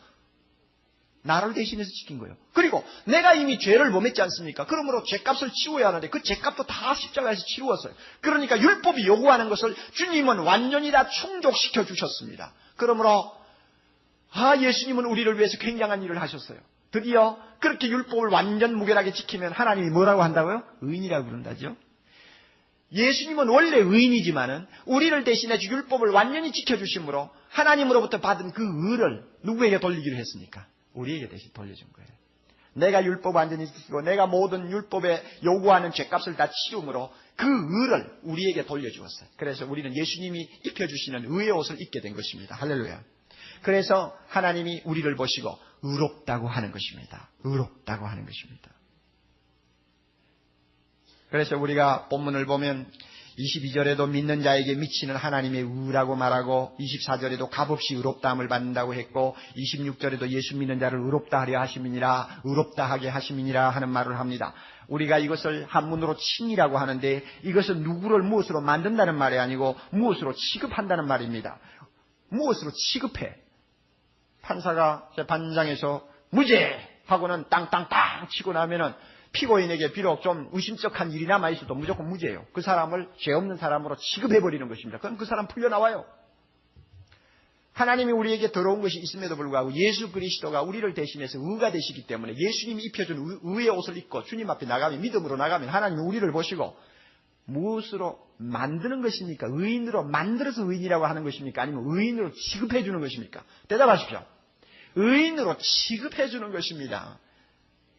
나를 대신해서 지킨 거예요. 그리고 내가 이미 죄를 범했지 않습니까? 그러므로 죄값을 치워야 하는데 그 죄값도 다 십자가에서 치루었어요. 그러니까 율법이 요구하는 것을 주님은 완전히 다 충족시켜 주셨습니다. 그러므로 예수님은 우리를 위해서 굉장한 일을 하셨어요. 드디어 그렇게 율법을 완전 무결하게 지키면 하나님이 뭐라고 한다고요? 의인이라고 부른다죠. 예수님은 원래 의인이지만은 우리를 대신해 율법을 완전히 지켜주심으로 하나님으로부터 받은 그 의를 누구에게 돌리기로 했습니까? 우리에게 대신 돌려준 거예요. 내가 율법 완전히 지키고 내가 모든 율법에 요구하는 죄값을 다 치름으로 그 의를 우리에게 돌려주었어요. 그래서 우리는 예수님이 입혀주시는 의의 옷을 입게 된 것입니다. 할렐루야. 그래서 하나님이 우리를 보시고 의롭다고 하는 것입니다. 의롭다고 하는 것입니다. 그래서 우리가 본문을 보면 22절에도 믿는 자에게 미치는 하나님의 의라고 말하고 24절에도 값없이 의롭다함을 받는다고 했고 26절에도 예수 믿는 자를 의롭다 하려 하심이니라 의롭다 하게 하심이니라 하는 말을 합니다. 우리가 이것을 한문으로 칭이라고 하는데 이것은 누구를 무엇으로 만든다는 말이 아니고 무엇으로 취급한다는 말입니다. 무엇으로 취급해? 판사가 재판장에서 무죄 하고는 땅땅땅 치고 나면은 피고인에게 비록 좀 의심쩍한 일이 남아있어도 무조건 무죄예요. 그 사람을 죄 없는 사람으로 취급해버리는 것입니다. 그럼 그 사람 풀려나와요. 하나님이 우리에게 더러운 것이 있음에도 불구하고 예수 그리스도가 우리를 대신해서 의가 되시기 때문에 예수님이 입혀준 의의 옷을 입고 주님 앞에 나가면 믿음으로 나가면 하나님이 우리를 보시고 무엇으로 만드는 것입니까? 의인으로 만들어서 의인이라고 하는 것입니까? 아니면 의인으로 취급해 주는 것입니까? 대답하십시오. 의인으로 취급해 주는 것입니다.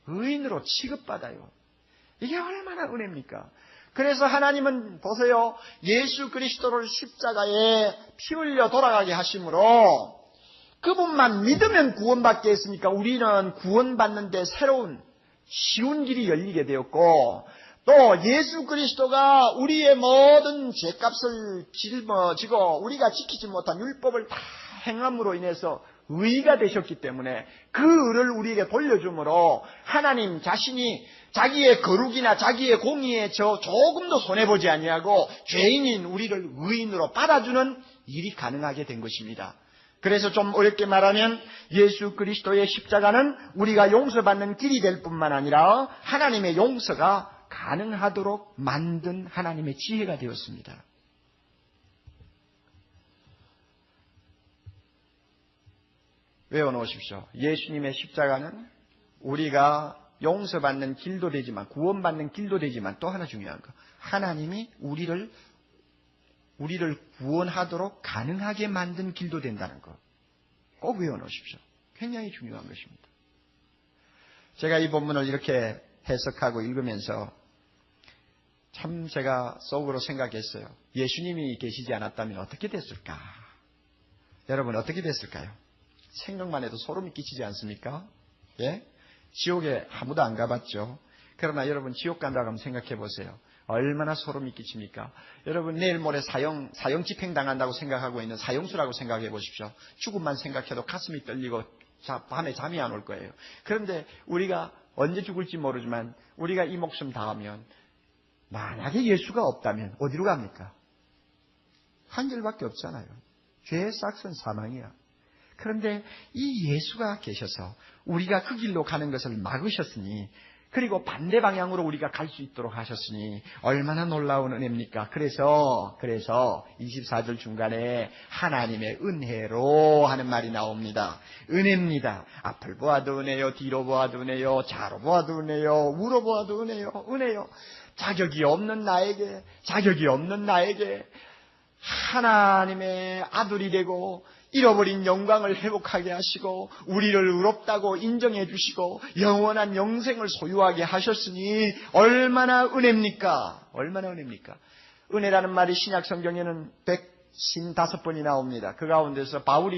의인으로 취급받아요. 이게 얼마나 은혜입니까? 그래서 하나님은 보세요. 예수 그리스도를 십자가에 피 흘려 돌아가게 하심으로 그분만 믿으면 구원받게 했으니까 우리는 구원받는데 새로운 쉬운 길이 열리게 되었고 또 예수 그리스도가 우리의 모든 죄값을 짊어지고 우리가 지키지 못한 율법을 다 행함으로 인해서 의가 되셨기 때문에 그 의를 우리에게 돌려주므로 하나님 자신이 자기의 거룩이나 자기의 공의에 조금도 손해보지 아니하고 죄인인 우리를 의인으로 받아주는 일이 가능하게 된 것입니다. 그래서 좀 어렵게 말하면 예수 그리스도의 십자가는 우리가 용서받는 길이 될 뿐만 아니라 하나님의 용서가 가능하도록 만든 하나님의 지혜가 되었습니다. 외워놓으십시오. 예수님의 십자가는 우리가 용서받는 길도 되지만 구원받는 길도 되지만 또 하나 중요한 거 하나님이 우리를 구원하도록 가능하게 만든 길도 된다는 거 꼭 외워놓으십시오. 굉장히 중요한 것입니다. 제가 이 본문을 이렇게 해석하고 읽으면서 참 제가 속으로 생각했어요. 예수님이 계시지 않았다면 어떻게 됐을까? 여러분 어떻게 됐을까요? 생각만 해도 소름이 끼치지 않습니까? 예? 지옥에 아무도 안 가봤죠. 그러나 여러분 지옥 간다고 한번 생각해 보세요. 얼마나 소름이 끼칩니까? 여러분 내일 모레 사형 집행 당한다고 생각하고 있는 사형수라고 생각해 보십시오. 죽음만 생각해도 가슴이 떨리고 밤에 잠이 안 올 거예요. 그런데 우리가 언제 죽을지 모르지만 우리가 이 목숨 다하면 만약에 예수가 없다면 어디로 갑니까? 한 길밖에 없잖아요. 죄의 싹은 사망이야. 그런데 이 예수가 계셔서 우리가 그 길로 가는 것을 막으셨으니 그리고 반대 방향으로 우리가 갈 수 있도록 하셨으니 얼마나 놀라운 은혜입니까? 그래서 24절 중간에 하나님의 은혜로 하는 말이 나옵니다. 은혜입니다. 앞을 보아도 은혜요, 뒤로 보아도 은혜요, 좌로 보아도 은혜요, 우로 보아도 은혜요. 자격이 없는 나에게 하나님의 아들이 되고 잃어버린 영광을 회복하게 하시고 우리를 의롭다고 인정해 주시고 영원한 영생을 소유하게 하셨으니 얼마나 은혜입니까? 얼마나 은혜입니까? 은혜라는 말이 신약 성경에는 155번이 나옵니다. 그 가운데서 바울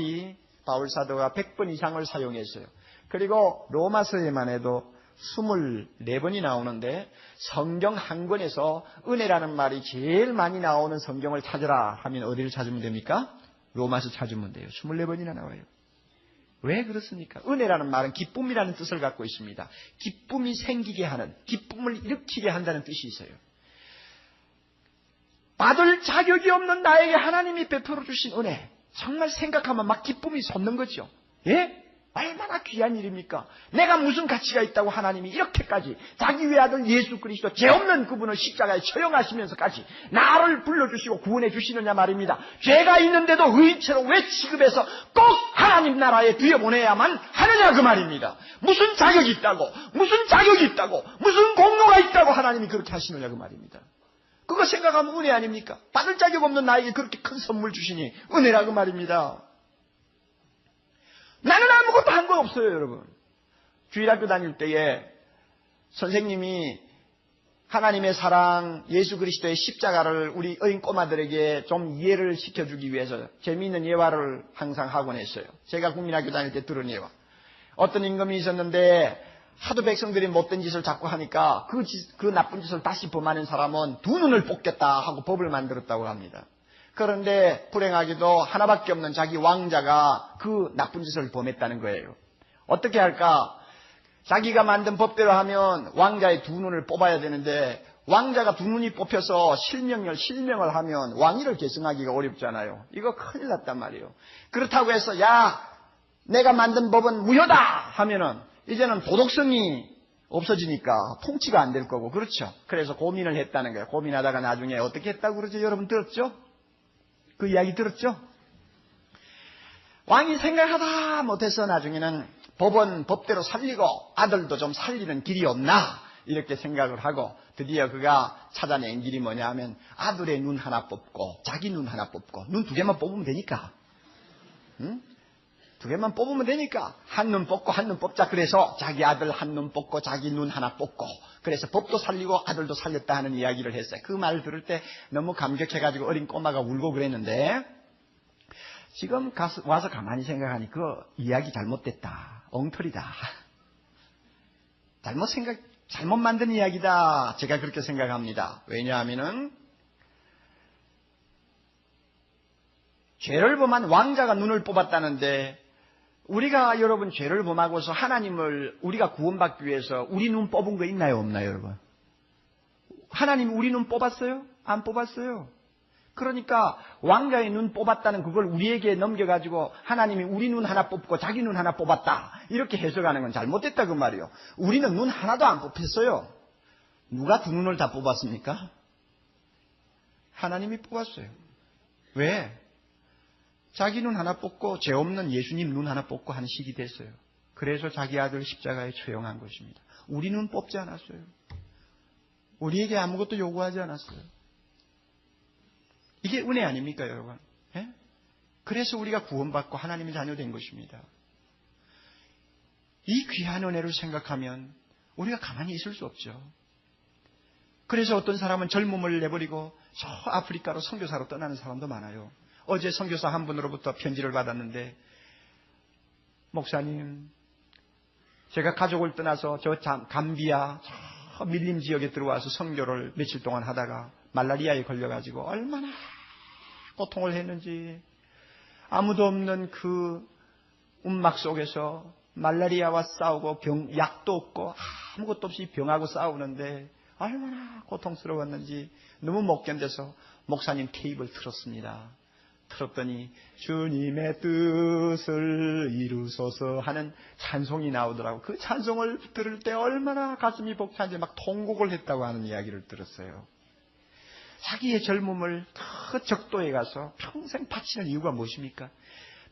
사도가 100번 이상을 사용했어요. 그리고 로마서에만 해도 24번이 나오는데 성경 한 권에서 은혜라는 말이 제일 많이 나오는 성경을 찾으라 하면 어디를 찾으면 됩니까? 로마서 찾으면 돼요. 24번이나 나와요. 왜 그렇습니까? 은혜라는 말은 기쁨이라는 뜻을 갖고 있습니다. 기쁨이 생기게 하는, 기쁨을 일으키게 한다는 뜻이 있어요. 받을 자격이 없는 나에게 하나님이 베풀어 주신 은혜. 정말 생각하면 막 기쁨이 솟는 거죠. 예? 얼마나 귀한 일입니까? 내가 무슨 가치가 있다고 하나님이 이렇게까지 자기 외아들 예수 그리스도 죄 없는 그분을 십자가에 처형하시면서까지 나를 불러주시고 구원해 주시느냐 말입니다. 죄가 있는데도 의인체로 왜 취급해서 꼭 하나님 나라에 들여보내야만 하느냐 그 말입니다. 무슨 자격이 있다고 무슨 공로가 있다고 하나님이 그렇게 하시느냐 그 말입니다. 그거 생각하면 은혜 아닙니까? 받을 자격 없는 나에게 그렇게 큰 선물 주시니 은혜라 그 말입니다. 나는 아무것도 한 거 없어요, 여러분. 주일학교 다닐 때에 선생님이 하나님의 사랑, 예수 그리스도의 십자가를 우리 어린 꼬마들에게 좀 이해를 시켜주기 위해서 재미있는 예화를 항상 하곤 했어요. 제가 국민학교 다닐 때 들은 예화. 어떤 임금이 있었는데 하도 백성들이 못된 짓을 자꾸 하니까 그 나쁜 짓을 다시 범하는 사람은 두 눈을 뽑겠다 하고 법을 만들었다고 합니다. 그런데 불행하게도 하나밖에 없는 자기 왕자가 그 나쁜 짓을 범했다는 거예요. 어떻게 할까? 자기가 만든 법대로 하면 왕자의 두 눈을 뽑아야 되는데 왕자가 두 눈이 뽑혀서 실명을 하면 왕위를 계승하기가 어렵잖아요. 이거 큰일 났단 말이에요. 그렇다고 해서 야 내가 만든 법은 무효다 하면은 이제는 도덕성이 없어지니까 통치가 안 될 거고 그렇죠. 그래서 고민을 했다는 거예요. 고민하다가 나중에 어떻게 했다고 그러죠? 여러분 들었죠? 그 이야기 들었죠? 왕이 생각하다 못해서 나중에는 법은 법대로 살리고 아들도 좀 살리는 길이 없나 이렇게 생각을 하고 드디어 그가 찾아낸 길이 뭐냐 하면 아들의 눈 하나 뽑고 자기 눈 하나 뽑고 눈 두 개만 뽑으면 되니까 응? 두 개만 뽑으면 되니까 한 눈 뽑고 한 눈 뽑자 그래서 자기 아들 한 눈 뽑고 자기 눈 하나 뽑고 그래서 법도 살리고 아들도 살렸다 하는 이야기를 했어요. 그 말을 들을 때 너무 감격해가지고 어린 꼬마가 울고 그랬는데 지금 와서 가만히 생각하니 그 이야기 잘못됐다. 엉터리다. 잘못 만든 이야기다. 제가 그렇게 생각합니다. 왜냐하면은 죄를 범한 왕자가 눈을 뽑았다는데 우리가 여러분 죄를 범하고서 하나님을 우리가 구원받기 위해서 우리 눈 뽑은 거 있나요 없나요 여러분? 하나님 우리 눈 뽑았어요? 안 뽑았어요. 그러니까 왕자의 눈 뽑았다는 그걸 우리에게 넘겨가지고 하나님이 우리 눈 하나 뽑고 자기 눈 하나 뽑았다 이렇게 해석하는 건 잘못됐다 그 말이에요. 우리는 눈 하나도 안 뽑혔어요. 누가 두 눈을 다 뽑았습니까? 하나님이 뽑았어요. 왜? 자기 눈 하나 뽑고 죄 없는 예수님 눈 하나 뽑고 하는 시기 됐어요. 그래서 자기 아들 십자가에 처형한 것입니다. 우리 눈 뽑지 않았어요. 우리에게 아무것도 요구하지 않았어요. 이게 은혜 아닙니까 여러분? 예? 그래서 우리가 구원받고 하나님의 자녀 된 것입니다. 이 귀한 은혜를 생각하면 우리가 가만히 있을 수 없죠. 그래서 어떤 사람은 젊음을 내버리고 저 아프리카로 선교사로 떠나는 사람도 많아요. 어제 선교사 한 분으로부터 편지를 받았는데 목사님 제가 가족을 떠나서 저 감비아 저 밀림 지역에 들어와서 선교를 며칠 동안 하다가 말라리아에 걸려가지고 얼마나 고통을 했는지 아무도 없는 그 움막 속에서 말라리아와 싸우고 약도 없고 아무것도 없이 병하고 싸우는데 얼마나 고통스러웠는지 너무 못 견뎌서 목사님 테이프를 틀었습니다. 틀었더니 주님의 뜻을 이루소서 하는 찬송이 나오더라고. 그 찬송을 들을 때 얼마나 가슴이 벅찬지 막 통곡을 했다고 하는 이야기를 들었어요. 자기의 젊음을 더 적도에 가서 평생 바치는 이유가 무엇입니까?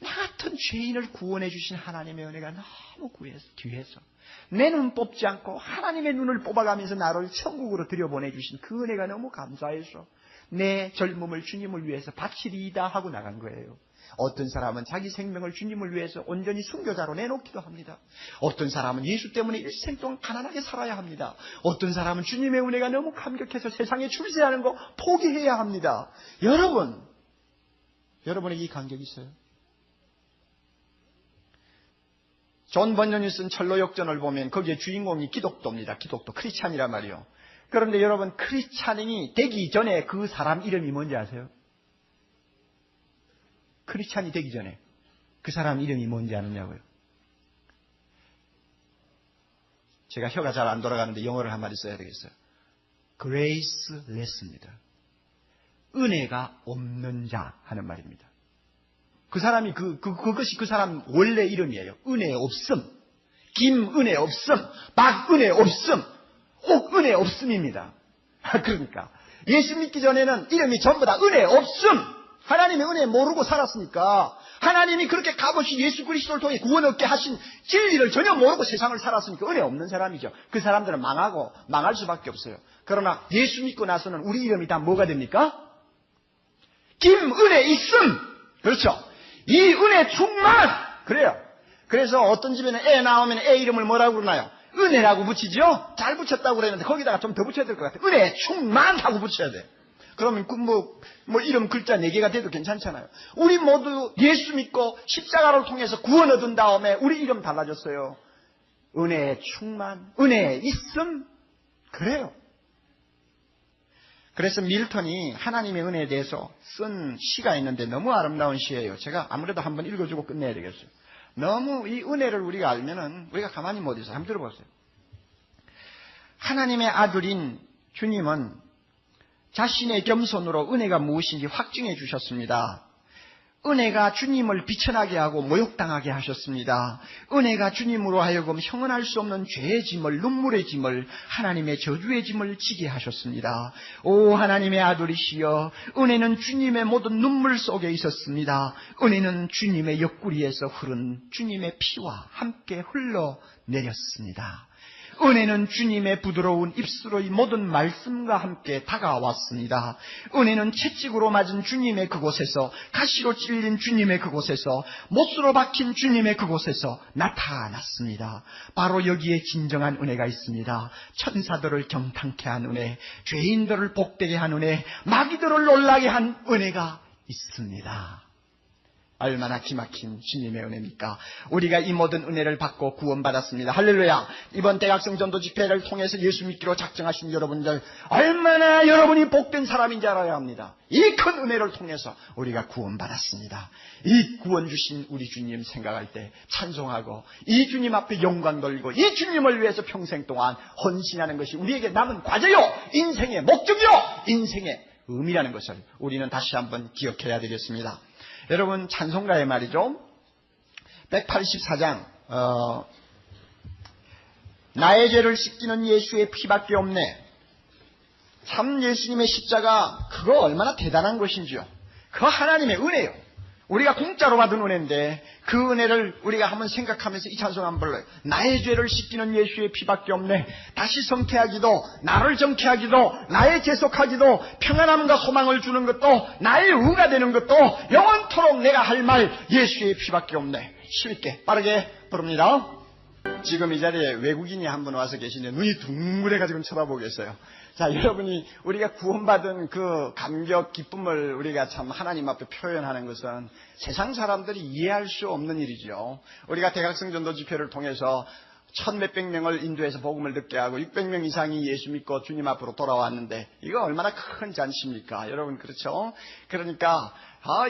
나 같은 죄인을 구원해 주신 하나님의 은혜가 너무 귀해서 내 눈 뽑지 않고 하나님의 눈을 뽑아가면서 나를 천국으로 들여보내주신 그 은혜가 너무 감사해서 내 젊음을 주님을 위해서 바치리이다 하고 나간 거예요. 어떤 사람은 자기 생명을 주님을 위해서 온전히 순교자로 내놓기도 합니다. 어떤 사람은 예수 때문에 일생 동안 가난하게 살아야 합니다. 어떤 사람은 주님의 은혜가 너무 감격해서 세상에 출세하는 거 포기해야 합니다. 여러분에게 이 간격이 있어요? 존 번연이 쓴 철로역전을 보면 거기에 주인공이 기독도입니다. 기독도, 크리스찬이란 말이에요. 그런데 여러분 크리스찬이 되기 전에 그 사람 이름이 뭔지 아세요? 크리스찬이 되기 전에 그 사람 이름이 뭔지 아느냐고요? 제가 혀가 잘 안 돌아가는데 영어를 한마디 써야 되겠어요. Graceless입니다. 은혜가 없는 자 하는 말입니다. 그 사람이 그것이 그 사람 원래 이름이에요. 은혜 없음, 김은혜 없음, 박은혜 없음, 옥은혜 없음입니다. 그러니까 예수 믿기 전에는 이름이 전부 다 은혜 없음. 하나님의 은혜 모르고 살았으니까 하나님이 그렇게 값없이 예수 그리스도를 통해 구원 얻게 하신 진리를 전혀 모르고 세상을 살았으니까 은혜 없는 사람이죠. 그 사람들은 망할 수밖에 없어요. 그러나 예수 믿고 나서는 우리 이름이 다 뭐가 됩니까? 김은혜 있음. 그렇죠. 이 은혜 충만. 그래요. 그래서 어떤 집에는 애 나오면 애 이름을 뭐라고 그러나요? 은혜라고 붙이죠. 잘 붙였다고 그랬는데 거기다가 좀 더 붙여야 될 것 같아요. 은혜 충만하고 붙여야 돼요. 그러면 이름 글자 4개가 돼도 괜찮잖아요. 우리 모두 예수 믿고 십자가를 통해서 구원 얻은 다음에 우리 이름 달라졌어요. 은혜의 충만, 은혜의 있음, 그래요. 그래서 밀턴이 하나님의 은혜에 대해서 쓴 시가 있는데 너무 아름다운 시예요. 제가 아무래도 한번 읽어주고 끝내야 되겠어요. 너무 이 은혜를 우리가 알면은 우리가 가만히 못 있어요. 한번 들어보세요. 하나님의 아들인 주님은 자신의 겸손으로 은혜가 무엇인지 확증해 주셨습니다. 은혜가 주님을 비천하게 하고 모욕당하게 하셨습니다. 은혜가 주님으로 하여금 형언할 수 없는 죄의 짐을, 눈물의 짐을, 하나님의 저주의 짐을 지게 하셨습니다. 오 하나님의 아들이시여, 은혜는 주님의 모든 눈물 속에 있었습니다. 은혜는 주님의 옆구리에서 흐른 주님의 피와 함께 흘러내렸습니다. 은혜는 주님의 부드러운 입술의 모든 말씀과 함께 다가왔습니다. 은혜는 채찍으로 맞은 주님의 그곳에서, 가시로 찔린 주님의 그곳에서, 못으로 박힌 주님의 그곳에서 나타났습니다. 바로 여기에 진정한 은혜가 있습니다. 천사들을 경탄케 한 은혜, 죄인들을 복되게 한 은혜, 마귀들을 놀라게 한 은혜가 있습니다. 얼마나 기막힌 주님의 은혜입니까? 우리가 이 모든 은혜를 받고 구원받았습니다. 할렐루야. 이번 대학생 전도 집회를 통해서 예수 믿기로 작정하신 여러분들, 얼마나 여러분이 복된 사람인지 알아야 합니다. 이 큰 은혜를 통해서 우리가 구원받았습니다. 이 구원 주신 우리 주님 생각할 때 찬송하고, 이 주님 앞에 영광 돌리고, 이 주님을 위해서 평생 동안 헌신하는 것이 우리에게 남은 과제요, 인생의 목적이요, 인생의 의미라는 것을 우리는 다시 한번 기억해야 되겠습니다. 여러분, 찬송가에 말이죠, 184장 나의 죄를 씻기는 예수의 피밖에 없네. 참 예수님의 십자가, 그거 얼마나 대단한 것인지요. 그거 하나님의 은혜요. 우리가 공짜로 받은 은혜인데 그 은혜를 우리가 한번 생각하면서 이 찬송 한번 불러요. 나의 죄를 씻기는 예수의 피밖에 없네. 다시 성쾌하기도, 나를 정쾌하기도, 나의 재속하기도, 평안함과 소망을 주는 것도, 나의 의가 되는 것도, 영원토록 내가 할 말 예수의 피밖에 없네. 쉽게 빠르게 부릅니다. 지금 이 자리에 외국인이 한 분 와서 계시는데 눈이 둥글해가지고 쳐다보겠어요. 자, 여러분이 우리가 구원받은 그 감격, 기쁨을 우리가 참 하나님 앞에 표현하는 것은 세상 사람들이 이해할 수 없는 일이죠. 우리가 대학생 전도 집회를 통해서 1,몇백 명을 인도해서 복음을 듣게 하고 600명 이상이 예수 믿고 주님 앞으로 돌아왔는데 이거 얼마나 큰 잔치입니까? 여러분, 그렇죠? 그러니까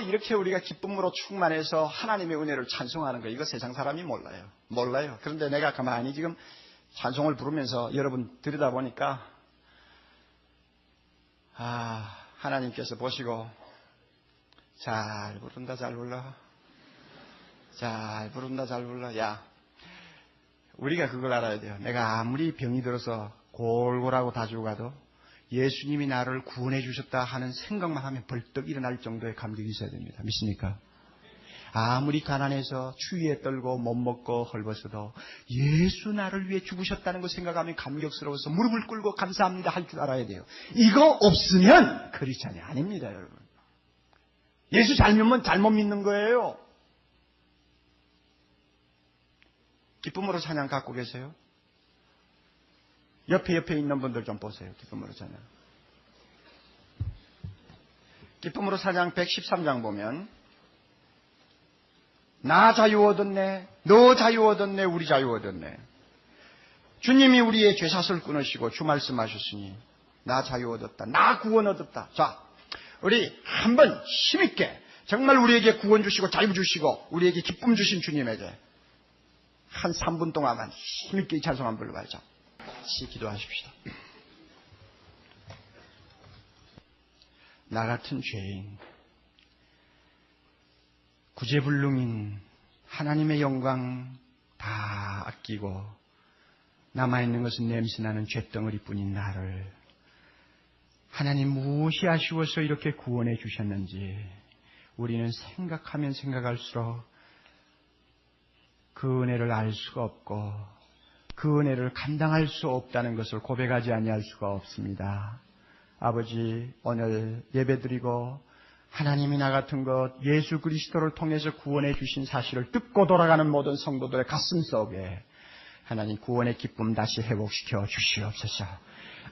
이렇게 우리가 기쁨으로 충만해서 하나님의 은혜를 찬송하는 거, 이거 세상 사람이 몰라요. 그런데 내가 가만히 지금 찬송을 부르면서 여러분 들여다보니까 하나님께서 보시고, 잘 부른다, 잘 불러. 잘 부른다, 잘 불러. 야, 우리가 그걸 알아야 돼요. 내가 아무리 병이 들어서 골골하고 다 죽어가도 예수님이 나를 구원해 주셨다 하는 생각만 하면 벌떡 일어날 정도의 감격이 있어야 됩니다. 믿습니까? 아무리 가난해서 추위에 떨고 못 먹고 헐벗어도 예수 나를 위해 죽으셨다는 거 생각하면 감격스러워서 무릎을 꿇고 감사합니다 할 줄 알아야 돼요. 이거 없으면 크리스찬이 아닙니다, 여러분. 예수 잘 믿으면 잘못 믿는 거예요. 기쁨으로 찬양 갖고 계세요? 옆에 있는 분들 좀 보세요. 기쁨으로 찬양. 기쁨으로 찬양 113장 보면, 나 자유 얻었네, 너 자유 얻었네, 우리 자유 얻었네. 주님이 우리의 죄사슬 끊으시고 주 말씀하셨으니 나 자유 얻었다, 나 구원 얻었다. 자, 우리 한번 힘있게 정말 우리에게 구원 주시고 자유 주시고 우리에게 기쁨 주신 주님에게 한 3분 동안만 힘있게 이 찬송 한번 불러봐야죠. 같이 기도하십시다. 나 같은 죄인, 구제불능인, 하나님의 영광 다 아끼고 남아있는 것은 냄새나는 쇳덩어리뿐인 나를 하나님 무엇이 아쉬워서 이렇게 구원해 주셨는지 우리는 생각하면 생각할수록 그 은혜를 알 수가 없고 그 은혜를 감당할 수 없다는 것을 고백하지 아니할 수가 없습니다. 아버지, 오늘 예배드리고 하나님이 나 같은 것 예수 그리스도를 통해서 구원해 주신 사실을 듣고 돌아가는 모든 성도들의 가슴 속에 하나님 구원의 기쁨 다시 회복시켜 주시옵소서.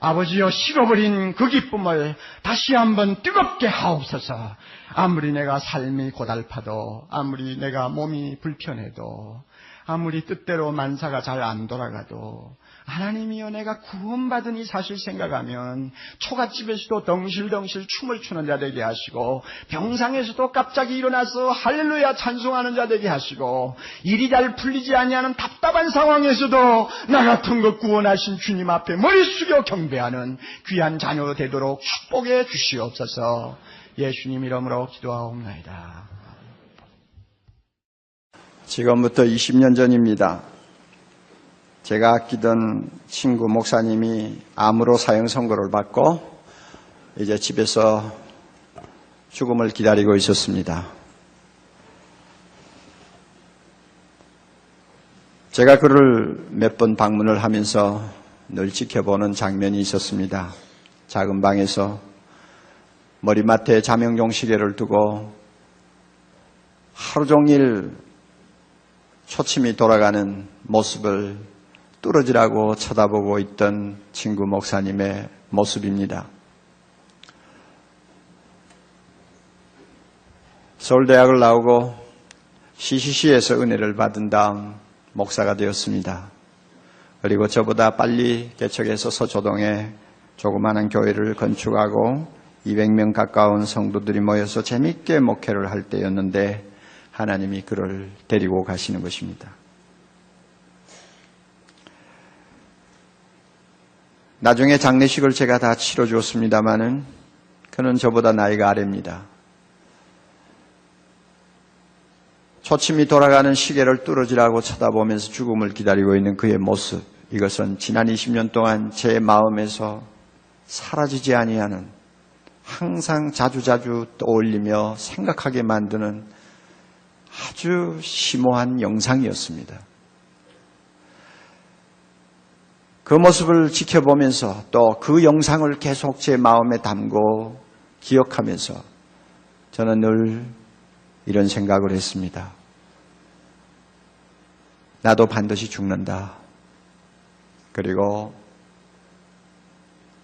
아버지여, 식어버린 그 기쁨을 다시 한번 뜨겁게 하옵소서. 아무리 내가 삶이 고달파도, 아무리 내가 몸이 불편해도, 아무리 뜻대로 만사가 잘 안 돌아가도 하나님이여 내가 구원받은 이 사실 생각하면 초가집에서도 덩실덩실 춤을 추는 자 되게 하시고 병상에서도 갑자기 일어나서 할렐루야 찬송하는 자 되게 하시고 일이 잘 풀리지 아니하는 답답한 상황에서도 나 같은 것 구원하신 주님 앞에 머리 숙여 경배하는 귀한 자녀 되도록 축복해 주시옵소서. 예수님 이름으로 기도하옵나이다. 지금부터 20년 전입니다. 제가 아끼던 친구 목사님이 암으로 사형 선고를 받고 이제 집에서 죽음을 기다리고 있었습니다. 제가 그를 몇 번 방문을 하면서 늘 지켜보는 장면이 있었습니다. 작은 방에서 머리맡에 자명종 시계를 두고 하루 종일 초침이 돌아가는 모습을 뚫어지라고 쳐다보고 있던 친구 목사님의 모습입니다. 서울대학을 나오고 CCC에서 은혜를 받은 다음 목사가 되었습니다. 그리고 저보다 빨리 개척해서 서초동에 조그마한 교회를 건축하고 200명 가까운 성도들이 모여서 재밌게 목회를 할 때였는데 하나님이 그를 데리고 가시는 것입니다. 나중에 장례식을 제가 다 치러주었습니다마는 그는 저보다 나이가 아래입니다. 초침이 돌아가는 시계를 뚫어지라고 쳐다보면서 죽음을 기다리고 있는 그의 모습, 이것은 지난 20년 동안 제 마음에서 사라지지 아니하는, 항상 자주자주 떠올리며 생각하게 만드는 아주 심오한 영상이었습니다. 그 모습을 지켜보면서 또 그 영상을 계속 제 마음에 담고 기억하면서 저는 늘 이런 생각을 했습니다. 나도 반드시 죽는다. 그리고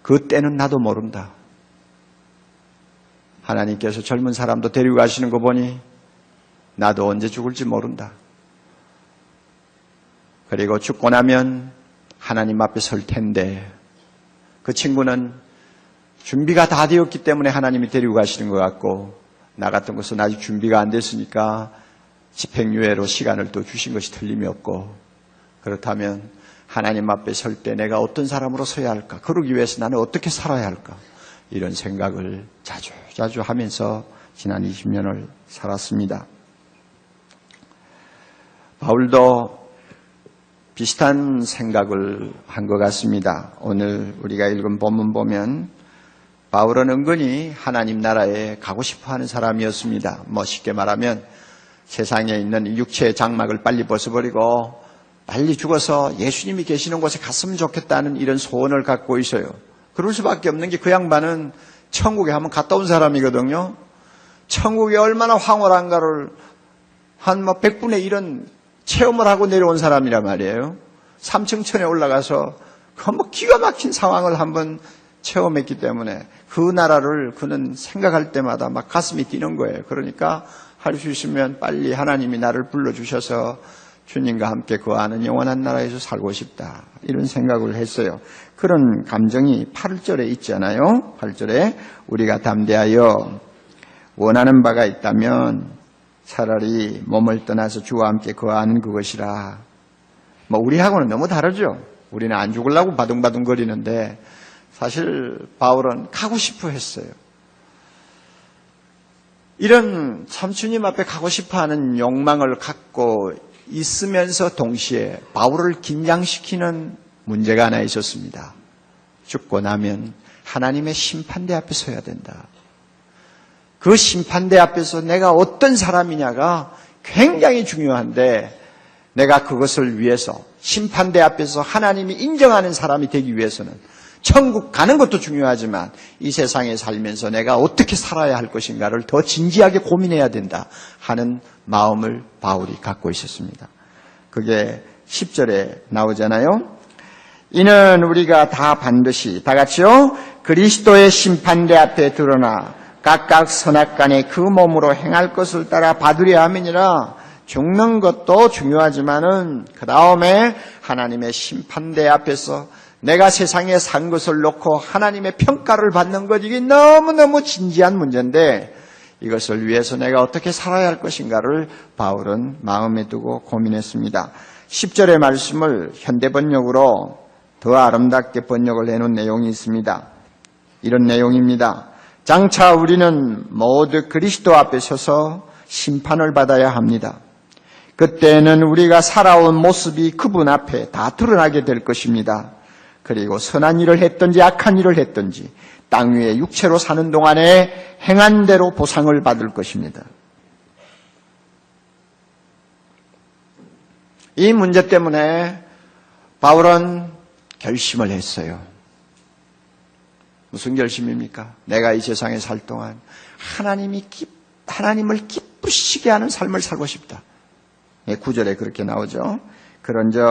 그 때는 나도 모른다. 하나님께서 젊은 사람도 데리고 가시는 거 보니 나도 언제 죽을지 모른다. 그리고 죽고 나면 하나님 앞에 설 텐데 그 친구는 준비가 다 되었기 때문에 하나님이 데리고 가시는 것 같고 나 같은 것은 아직 준비가 안 됐으니까 집행유예로 시간을 또 주신 것이 틀림이 없고 그렇다면 하나님 앞에 설 때 내가 어떤 사람으로 서야 할까? 그러기 위해서 나는 어떻게 살아야 할까? 이런 생각을 자주 하면서 지난 20년을 살았습니다. 바울도 비슷한 생각을 한 것 같습니다. 오늘 우리가 읽은 본문 보면 바울은 은근히 하나님 나라에 가고 싶어하는 사람이었습니다. 쉽게 말하면 세상에 있는 육체의 장막을 빨리 벗어버리고 빨리 죽어서 예수님이 계시는 곳에 갔으면 좋겠다는 이런 소원을 갖고 있어요. 그럴 수밖에 없는 게 그 양반은 천국에 한번 갔다 온 사람이거든요. 천국이 얼마나 황홀한가를 한 100분의 1은 체험을 하고 내려온 사람이란 말이에요. 3층천에 올라가서 기가 막힌 상황을 한번 체험했기 때문에 그 나라를 그는 생각할 때마다 막 가슴이 뛰는 거예요. 그러니까 할 수 있으면 빨리 하나님이 나를 불러주셔서 주님과 함께 거하는 영원한 나라에서 살고 싶다. 이런 생각을 했어요. 그런 감정이 8절에 있잖아요. 8절에 우리가 담대하여 원하는 바가 있다면 차라리 몸을 떠나서 주와 함께 거하는 그것이라. 우리하고는 너무 다르죠. 우리는 안 죽으려고 바둥바둥 거리는데 사실 바울은 가고 싶어 했어요. 이런 참 주님 앞에 가고 싶어하는 욕망을 갖고 있으면서 동시에 바울을 긴장시키는 문제가 하나 있었습니다. 죽고 나면 하나님의 심판대 앞에 서야 된다. 그 심판대 앞에서 내가 어떤 사람이냐가 굉장히 중요한데 내가 그것을 위해서 심판대 앞에서 하나님이 인정하는 사람이 되기 위해서는 천국 가는 것도 중요하지만 이 세상에 살면서 내가 어떻게 살아야 할 것인가를 더 진지하게 고민해야 된다 하는 마음을 바울이 갖고 있었습니다. 그게 10절에 나오잖아요. 이는 우리가 다 반드시 다 같이요 그리스도의 심판대 앞에 드러나 각각 선악간에 그 몸으로 행할 것을 따라 받으려 함이니라. 죽는 것도 중요하지만은 그 다음에 하나님의 심판대 앞에서 내가 세상에 산 것을 놓고 하나님의 평가를 받는 것, 이게 너무너무 진지한 문제인데 이것을 위해서 내가 어떻게 살아야 할 것인가를 바울은 마음에 두고 고민했습니다. 10절의 말씀을 현대번역으로 더 아름답게 번역을 해놓은 내용이 있습니다. 이런 내용입니다. 장차 우리는 모두 그리스도 앞에 서서 심판을 받아야 합니다. 그때는 우리가 살아온 모습이 그분 앞에 다 드러나게 될 것입니다. 그리고 선한 일을 했든지 악한 일을 했든지 땅 위에 육체로 사는 동안에 행한 대로 보상을 받을 것입니다. 이 문제 때문에 바울은 결심을 했어요. 무슨 결심입니까? 내가 이 세상에 살 동안 하나님을 기쁘시게 하는 삶을 살고 싶다. 9절에 그렇게 나오죠. 그런즉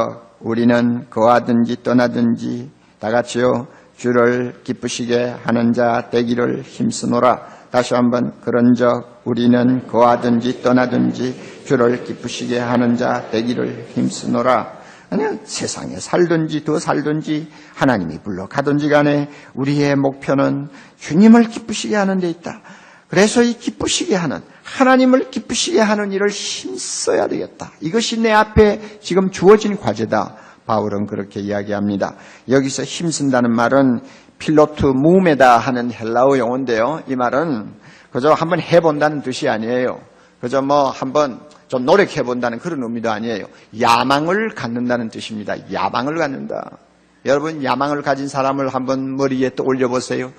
우리는 거하든지 떠나든지 다 같이요, 주를 기쁘시게 하는 자 되기를 힘쓰노라. 다시 한번, 그런즉 우리는 거하든지 떠나든지 주를 기쁘시게 하는 자 되기를 힘쓰노라. 아니, 세상에 살든지 더 살든지 하나님이 불러가든지 간에 우리의 목표는 주님을 기쁘시게 하는 데 있다. 그래서 이 기쁘시게 하는, 하나님을 기쁘시게 하는 일을 힘써야 되겠다. 이것이 내 앞에 지금 주어진 과제다. 바울은 그렇게 이야기합니다. 여기서 힘쓴다는 말은 필로트 무메다 하는 헬라어 용어인데요. 이 말은 그저 한번 해본다는 뜻이 아니에요. 그저 한번 좀 노력해본다는 그런 의미도 아니에요. 야망을 갖는다는 뜻입니다. 야망을 갖는다. 여러분, 야망을 가진 사람을 한번 머리에 떠올려 보세요.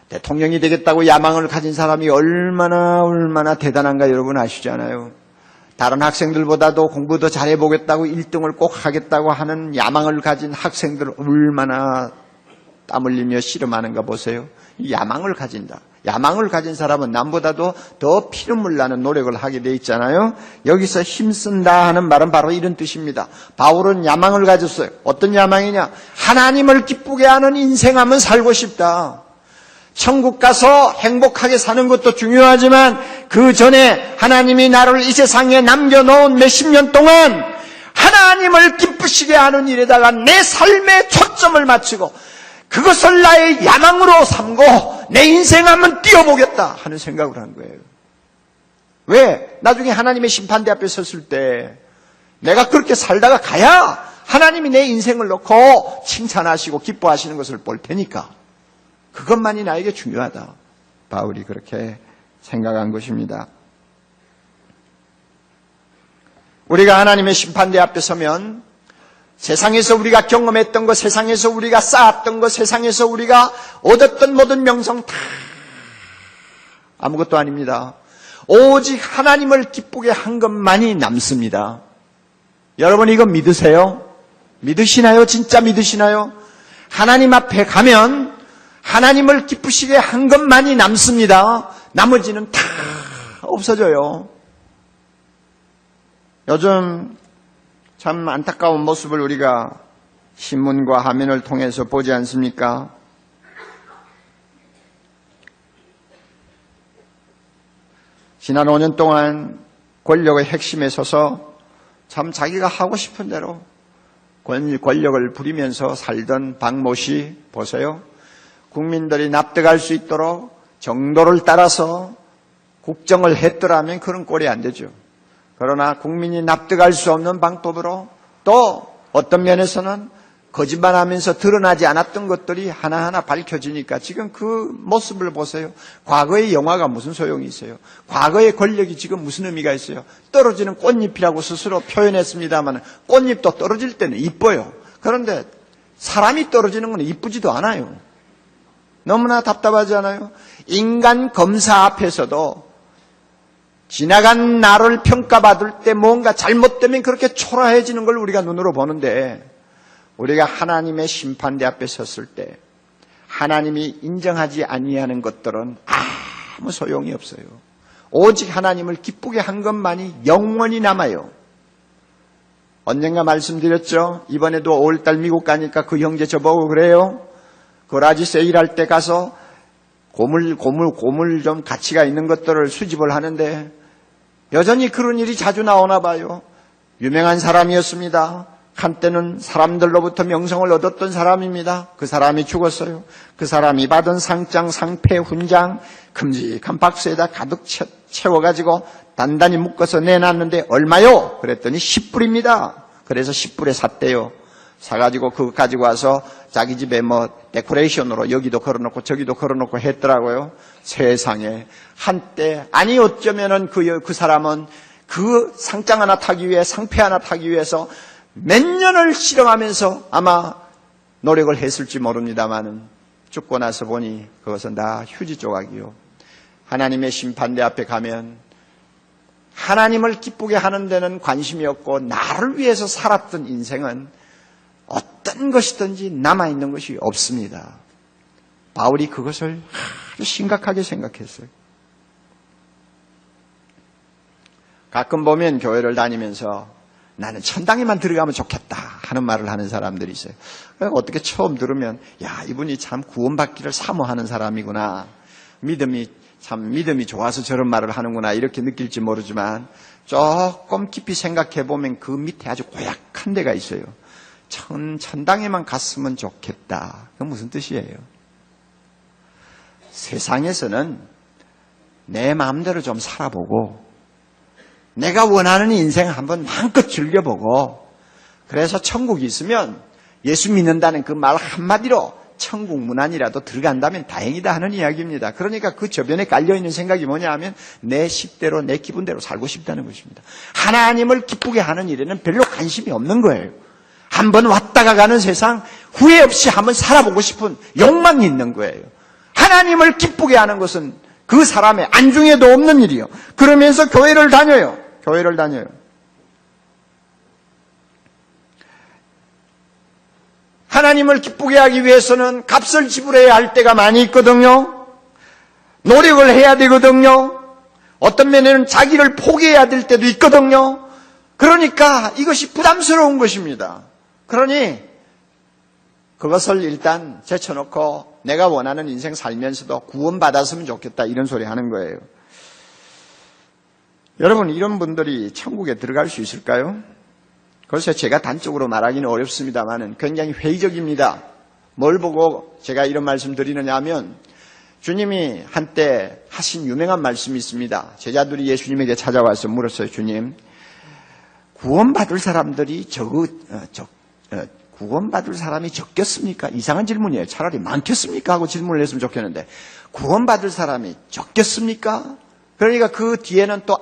대통령이 되겠다고 야망을 가진 사람이 얼마나 대단한가 여러분 아시잖아요. 다른 학생들보다도 공부 더 잘해보겠다고 1등을 꼭 하겠다고 하는 야망을 가진 학생들 얼마나 땀 흘리며 씨름하는가 보세요. 야망을 가진다. 야망을 가진 사람은 남보다도 더 피눈물 나는 노력을 하게 돼 있잖아요. 여기서 힘쓴다 하는 말은 바로 이런 뜻입니다. 바울은 야망을 가졌어요. 어떤 야망이냐? 하나님을 기쁘게 하는 인생 한번 살고 싶다. 천국 가서 행복하게 사는 것도 중요하지만 그 전에 하나님이 나를 이 세상에 남겨놓은 몇십 년 동안 하나님을 기쁘시게 하는 일에다가 내 삶의 초점을 맞추고 그것을 나의 야망으로 삼고 내 인생 한번 뛰어보겠다 하는 생각을 한 거예요. 왜? 나중에 하나님의 심판대 앞에 섰을 때 내가 그렇게 살다가 가야 하나님이 내 인생을 놓고 칭찬하시고 기뻐하시는 것을 볼 테니까 그것만이 나에게 중요하다. 바울이 그렇게 생각한 것입니다. 우리가 하나님의 심판대 앞에 서면 세상에서 우리가 경험했던 것, 세상에서 우리가 쌓았던 것, 세상에서 우리가 얻었던 모든 명성 다 아무것도 아닙니다. 오직 하나님을 기쁘게 한 것만이 남습니다. 여러분 이거 믿으세요? 믿으시나요? 진짜 믿으시나요? 하나님 앞에 가면 하나님을 기쁘시게 한 것만이 남습니다. 나머지는 다 없어져요. 요즘 참 안타까운 모습을 우리가 신문과 화면을 통해서 보지 않습니까? 지난 5년 동안 권력의 핵심에 서서 참 자기가 하고 싶은 대로 권력을 부리면서 살던 박모 씨 보세요. 국민들이 납득할 수 있도록 정도를 따라서 국정을 했더라면 그런 꼴이 안 되죠. 그러나 국민이 납득할 수 없는 방법으로 또 어떤 면에서는 거짓말하면서 드러나지 않았던 것들이 하나하나 밝혀지니까 지금 그 모습을 보세요. 과거의 영화가 무슨 소용이 있어요? 과거의 권력이 지금 무슨 의미가 있어요? 떨어지는 꽃잎이라고 스스로 표현했습니다만 꽃잎도 떨어질 때는 이뻐요. 그런데 사람이 떨어지는 건 이쁘지도 않아요. 너무나 답답하지 않아요? 인간 검사 앞에서도 지나간 나를 평가받을 때 뭔가 잘못되면 그렇게 초라해지는 걸 우리가 눈으로 보는데 우리가 하나님의 심판대 앞에 섰을 때 하나님이 인정하지 아니하는 것들은 아무 소용이 없어요. 오직 하나님을 기쁘게 한 것만이 영원히 남아요. 언젠가 말씀드렸죠. 이번에도 5월달 미국 가니까 그 형제 저보고 그래요. 거라지 세일할 때 가서 고물 좀 가치가 있는 것들을 수집을 하는데 여전히 그런 일이 자주 나오나 봐요. 유명한 사람이었습니다. 한때는 사람들로부터 명성을 얻었던 사람입니다. 그 사람이 죽었어요. 그 사람이 받은 상장, 상패, 훈장 큼직한 박스에다 가득 채워가지고 단단히 묶어서 내놨는데 얼마요? 그랬더니 10불입니다. 그래서 10불에 샀대요. 사가지고 그거 가지고 와서 자기 집에 데코레이션으로 여기도 걸어놓고 저기도 걸어놓고 했더라고요. 세상에. 한때, 아니 어쩌면은 그 사람은 그 상장 하나 타기 위해, 상패 하나 타기 위해서 몇 년을 실험하면서 아마 노력을 했을지 모릅니다만은 죽고 나서 보니 그것은 다 휴지 조각이요. 하나님의 심판대 앞에 가면 하나님을 기쁘게 하는 데는 관심이 없고 나를 위해서 살았던 인생은 어떤 것이든지 남아있는 것이 없습니다. 바울이 그것을 아주 심각하게 생각했어요. 가끔 보면 교회를 다니면서 나는 천당에만 들어가면 좋겠다 하는 말을 하는 사람들이 있어요. 어떻게 처음 들으면 야, 이분이 참 구원받기를 사모하는 사람이구나. 믿음이 좋아서 저런 말을 하는구나 이렇게 느낄지 모르지만 조금 깊이 생각해 보면 그 밑에 아주 고약한 데가 있어요. 천당에만 갔으면 좋겠다. 그건 무슨 뜻이에요? 세상에서는 내 마음대로 좀 살아보고 내가 원하는 인생 한번 마음껏 즐겨보고 그래서 천국이 있으면 예수 믿는다는 그 말 한마디로 천국 문 안이라도 들어간다면 다행이다 하는 이야기입니다. 그러니까 그 저변에 깔려있는 생각이 뭐냐 하면 내 식대로 내 기분대로 살고 싶다는 것입니다. 하나님을 기쁘게 하는 일에는 별로 관심이 없는 거예요. 한번 왔다가 가는 세상 후회 없이 한번 살아보고 싶은 욕망이 있는 거예요. 하나님을 기쁘게 하는 것은 그 사람의 안중에도 없는 일이요. 그러면서 교회를 다녀요. 하나님을 기쁘게 하기 위해서는 값을 지불해야 할 때가 많이 있거든요. 노력을 해야 되거든요. 어떤 면에는 자기를 포기해야 될 때도 있거든요. 그러니까 이것이 부담스러운 것입니다. 그러니 그것을 일단 제쳐놓고 내가 원하는 인생 살면서도 구원받았으면 좋겠다 이런 소리 하는 거예요. 여러분 이런 분들이 천국에 들어갈 수 있을까요? 글쎄 제가 단적으로 말하기는 어렵습니다만 굉장히 회의적입니다. 뭘 보고 제가 이런 말씀 드리느냐 하면 주님이 한때 하신 유명한 말씀이 있습니다. 제자들이 예수님에게 찾아와서 물었어요. 주님, 구원받을 사람들이 구원받을 사람이 적겠습니까? 이상한 질문이에요. 차라리 많겠습니까? 하고 질문을 했으면 좋겠는데 구원받을 사람이 적겠습니까? 그러니까 그 뒤에는 또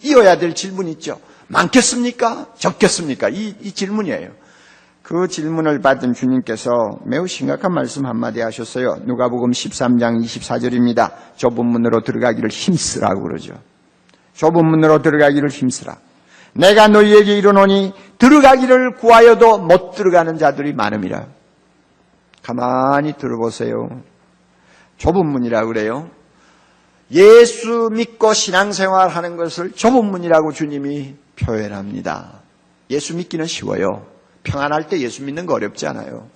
이어야 될 질문이 있죠. 많겠습니까? 적겠습니까? 이 질문이에요. 그 질문을 받은 주님께서 매우 심각한 말씀 한마디 하셨어요. 누가복음 13장 24절입니다. 좁은 문으로 들어가기를 힘쓰라고 그러죠. 좁은 문으로 들어가기를 힘쓰라. 내가 너희에게 이르노니 들어가기를 구하여도 못 들어가는 자들이 많음이라. 가만히 들어보세요. 좁은 문이라고 그래요. 예수 믿고 신앙생활하는 것을 좁은 문이라고 주님이 표현합니다. 예수 믿기는 쉬워요. 평안할 때 예수 믿는 거 어렵지 않아요.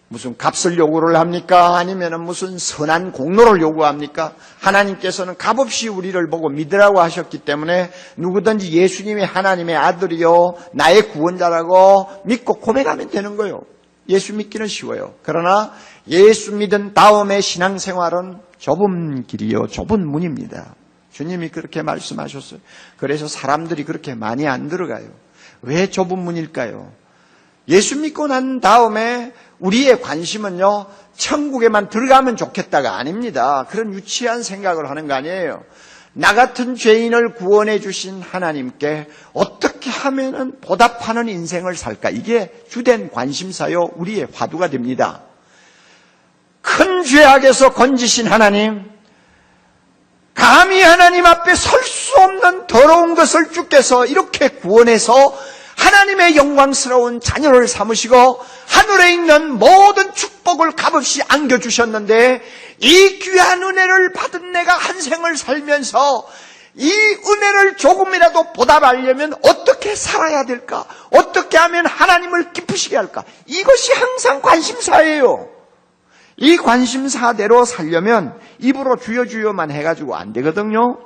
무슨 값을 요구를 합니까? 아니면 무슨 선한 공로를 요구합니까? 하나님께서는 값없이 우리를 보고 믿으라고 하셨기 때문에 누구든지 예수님이 하나님의 아들이요 나의 구원자라고 믿고 고백하면 되는 거예요. 예수 믿기는 쉬워요. 그러나 예수 믿은 다음의 신앙생활은 좁은 길이요 좁은 문입니다. 주님이 그렇게 말씀하셨어요. 그래서 사람들이 그렇게 많이 안 들어가요. 왜 좁은 문일까요? 예수 믿고 난 다음에 우리의 관심은요 천국에만 들어가면 좋겠다가 아닙니다. 그런 유치한 생각을 하는 거 아니에요. 나 같은 죄인을 구원해 주신 하나님께 어떻게 하면 보답하는 인생을 살까? 이게 주된 관심사요 우리의 화두가 됩니다. 큰 죄악에서 건지신 하나님, 감히 하나님 앞에 설 수 없는 더러운 것을 주께서 이렇게 구원해서 하나님의 영광스러운 자녀를 삼으시고 하늘에 있는 모든 축복을 값없이 안겨주셨는데 이 귀한 은혜를 받은 내가 한 생을 살면서 이 은혜를 조금이라도 보답하려면 어떻게 살아야 될까? 어떻게 하면 하나님을 기쁘시게 할까? 이것이 항상 관심사예요. 이 관심사대로 살려면 입으로 주여 주여만 해가지고 안 되거든요.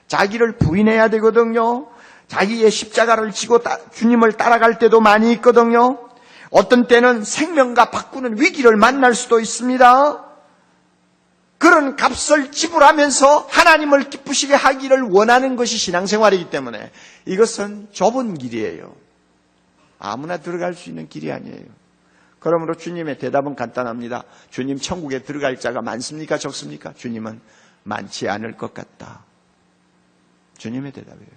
자기를 부인해야 되거든요. 자기의 십자가를 지고 주님을 따라갈 때도 많이 있거든요. 어떤 때는 생명과 바꾸는 위기를 만날 수도 있습니다. 그런 값을 지불하면서 하나님을 기쁘시게 하기를 원하는 것이 신앙생활이기 때문에 이것은 좁은 길이에요. 아무나 들어갈 수 있는 길이 아니에요. 그러므로 주님의 대답은 간단합니다. 주님, 천국에 들어갈 자가 많습니까? 적습니까? 주님은 많지 않을 것 같다. 주님의 대답이에요.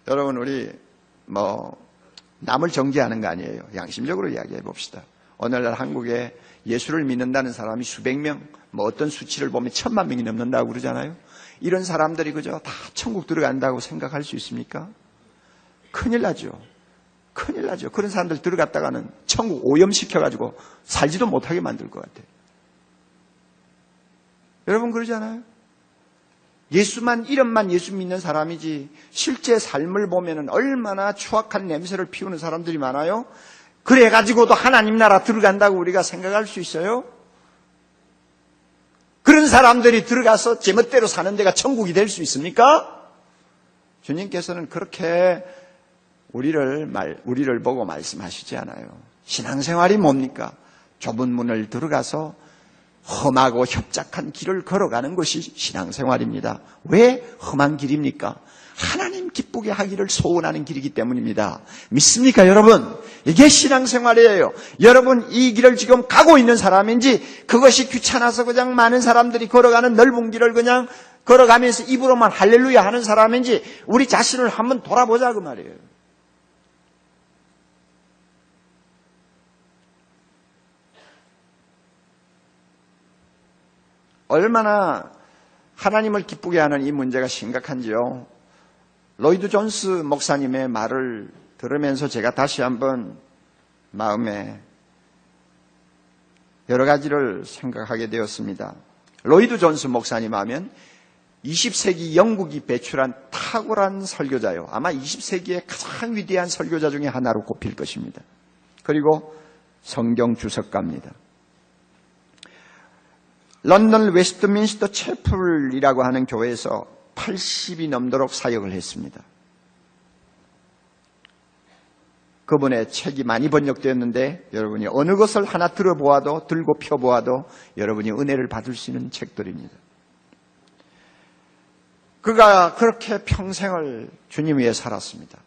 여러분, 우리 남을 정죄하는 거 아니에요. 양심적으로 이야기해 봅시다. 오늘날 한국에 예수를 믿는다는 사람이 수백 명, 어떤 수치를 보면 1000만 명이 넘는다고 그러잖아요. 이런 사람들이 그저 다 천국 들어간다고 생각할 수 있습니까? 큰일 나죠. 큰일 나죠. 그런 사람들 들어갔다가는 천국 오염시켜가지고 살지도 못하게 만들 것 같아요. 여러분 그러잖아요. 이름만 예수 믿는 사람이지 실제 삶을 보면은 얼마나 추악한 냄새를 피우는 사람들이 많아요. 그래가지고도 하나님 나라 들어간다고 우리가 생각할 수 있어요? 그런 사람들이 들어가서 제멋대로 사는 데가 천국이 될 수 있습니까? 주님께서는 그렇게 우리를 보고 말씀하시지 않아요. 신앙생활이 뭡니까? 좁은 문을 들어가서 험하고 협착한 길을 걸어가는 것이 신앙생활입니다. 왜 험한 길입니까? 하나님 기쁘게 하기를 소원하는 길이기 때문입니다. 믿습니까, 여러분? 이게 신앙생활이에요. 여러분, 이 길을 지금 가고 있는 사람인지 그것이 귀찮아서 그냥 많은 사람들이 걸어가는 넓은 길을 그냥 걸어가면서 입으로만 할렐루야 하는 사람인지 우리 자신을 한번 돌아보자 그 말이에요. 얼마나 하나님을 기쁘게 하는 이 문제가 심각한지요. 로이드 존스 목사님의 말을 들으면서 제가 다시 한번 마음에 여러 가지를 생각하게 되었습니다. 로이드 존스 목사님 하면 20세기 영국이 배출한 탁월한 설교자요. 아마 20세기의 가장 위대한 설교자 중에 하나로 꼽힐 것입니다. 그리고 성경 주석가입니다. 런던 웨스트민스터 채플이라고 하는 교회에서 80이 넘도록 사역을 했습니다. 그분의 책이 많이 번역되었는데 여러분이 어느 것을 하나 들고 펴보아도 여러분이 은혜를 받을 수 있는 책들입니다. 그가 그렇게 평생을 주님 위해 살았습니다.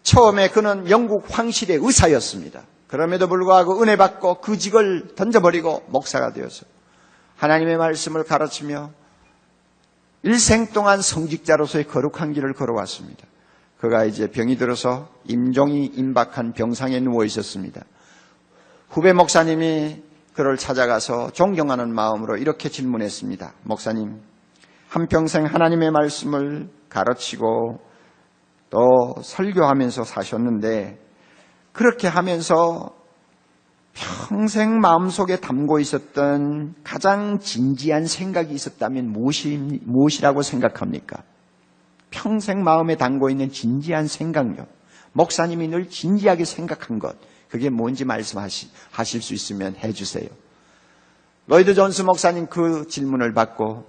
처음에 그는 영국 황실의 의사였습니다. 그럼에도 불구하고 은혜 받고 그 직을 던져버리고 목사가 되어서 하나님의 말씀을 가르치며 일생 동안 성직자로서의 거룩한 길을 걸어왔습니다. 그가 이제 병이 들어서 임종이 임박한 병상에 누워 있었습니다. 후배 목사님이 그를 찾아가서 존경하는 마음으로 이렇게 질문했습니다. 목사님, 한평생 하나님의 말씀을 가르치고 또 설교하면서 사셨는데 그렇게 하면서 평생 마음속에 담고 있었던 가장 진지한 생각이 있었다면 무엇이라고 생각합니까? 평생 마음에 담고 있는 진지한 생각요. 목사님이 늘 진지하게 생각한 것, 그게 뭔지 말씀하실 수 있으면 해주세요. 로이드 존스 목사님 그 질문을 받고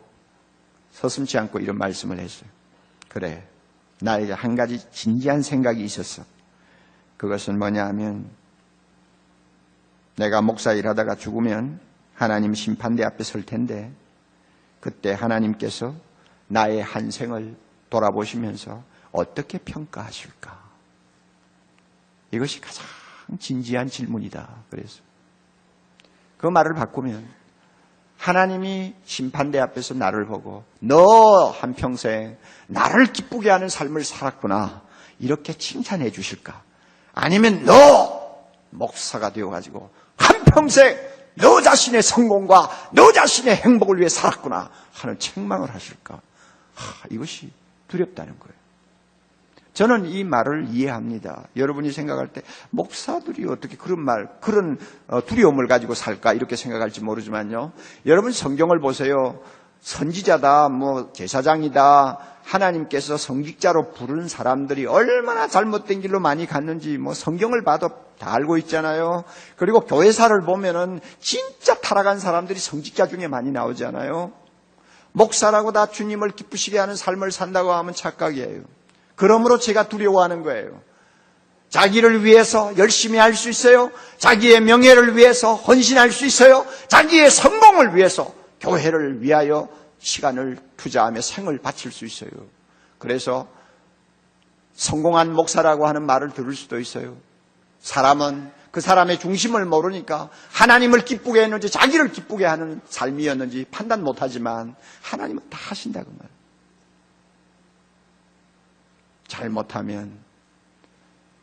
서슴지 않고 이런 말씀을 했어요. 그래, 나에게 한 가지 진지한 생각이 있었어. 그것은 뭐냐 하면 내가 목사 일하다가 죽으면 하나님 심판대 앞에 설 텐데 그때 하나님께서 나의 한 생을 돌아보시면서 어떻게 평가하실까? 이것이 가장 진지한 질문이다. 그래서 그 말을 바꾸면 하나님이 심판대 앞에서 나를 보고 너 한평생 나를 기쁘게 하는 삶을 살았구나 이렇게 칭찬해 주실까? 아니면 너 목사가 되어가지고 한평생 너 자신의 성공과 너 자신의 행복을 위해 살았구나 하는 책망을 하실까? 이것이 두렵다는 거예요. 저는 이 말을 이해합니다. 여러분이 생각할 때 목사들이 어떻게 그런 두려움을 가지고 살까 이렇게 생각할지 모르지만요. 여러분 성경을 보세요. 선지자다, 제사장이다, 하나님께서 성직자로 부른 사람들이 얼마나 잘못된 길로 많이 갔는지 성경을 봐도 다 알고 있잖아요. 그리고 교회사를 보면은 진짜 타락한 사람들이 성직자 중에 많이 나오잖아요. 목사라고 다 주님을 기쁘시게 하는 삶을 산다고 하면 착각이에요. 그러므로 제가 두려워하는 거예요. 자기를 위해서 열심히 할 수 있어요. 자기의 명예를 위해서 헌신할 수 있어요. 자기의 성공을 위해서 교회를 위하여 시간을 투자하며 생을 바칠 수 있어요. 그래서 성공한 목사라고 하는 말을 들을 수도 있어요. 사람은 그 사람의 중심을 모르니까 하나님을 기쁘게 했는지 자기를 기쁘게 하는 삶이었는지 판단 못하지만 하나님은 다 하신다고 말이에요. 잘못하면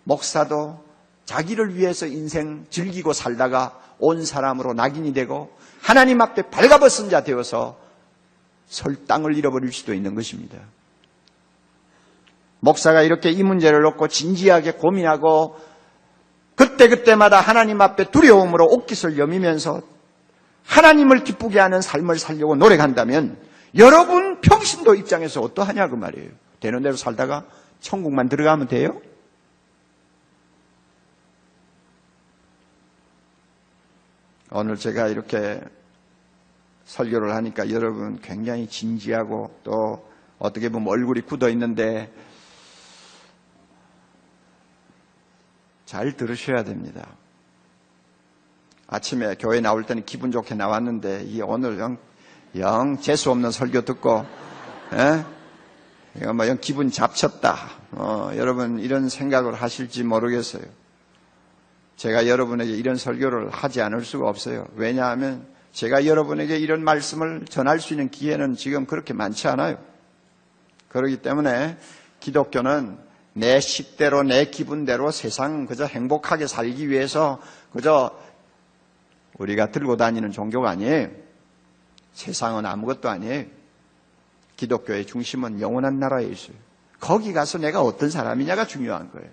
목사도 자기를 위해서 인생 즐기고 살다가 온 사람으로 낙인이 되고 하나님 앞에 발가벗은 자 되어서 설 땅을 잃어버릴 수도 있는 것입니다. 목사가 이렇게 이 문제를 놓고 진지하게 고민하고 그때그때마다 하나님 앞에 두려움으로 옷깃을 여미면서 하나님을 기쁘게 하는 삶을 살려고 노력한다면 여러분 평신도 입장에서 어떠하냐고 말이에요. 되는 대로 살다가 천국만 들어가면 돼요? 오늘 제가 이렇게 설교를 하니까 여러분 굉장히 진지하고 또 어떻게 보면 얼굴이 굳어 있는데 잘 들으셔야 됩니다. 아침에 교회 나올 때는 기분 좋게 나왔는데 오늘 영 재수 없는 설교 듣고 이거 영 기분 잡쳤다. 여러분 이런 생각을 하실지 모르겠어요. 제가 여러분에게 이런 설교를 하지 않을 수가 없어요. 왜냐하면 제가 여러분에게 이런 말씀을 전할 수 있는 기회는 지금 그렇게 많지 않아요. 그렇기 때문에 기독교는 내 식대로 내 기분대로 세상 그저 행복하게 살기 위해서 그저 우리가 들고 다니는 종교가 아니에요. 세상은 아무것도 아니에요. 기독교의 중심은 영원한 나라에 있어요. 거기 가서 내가 어떤 사람이냐가 중요한 거예요.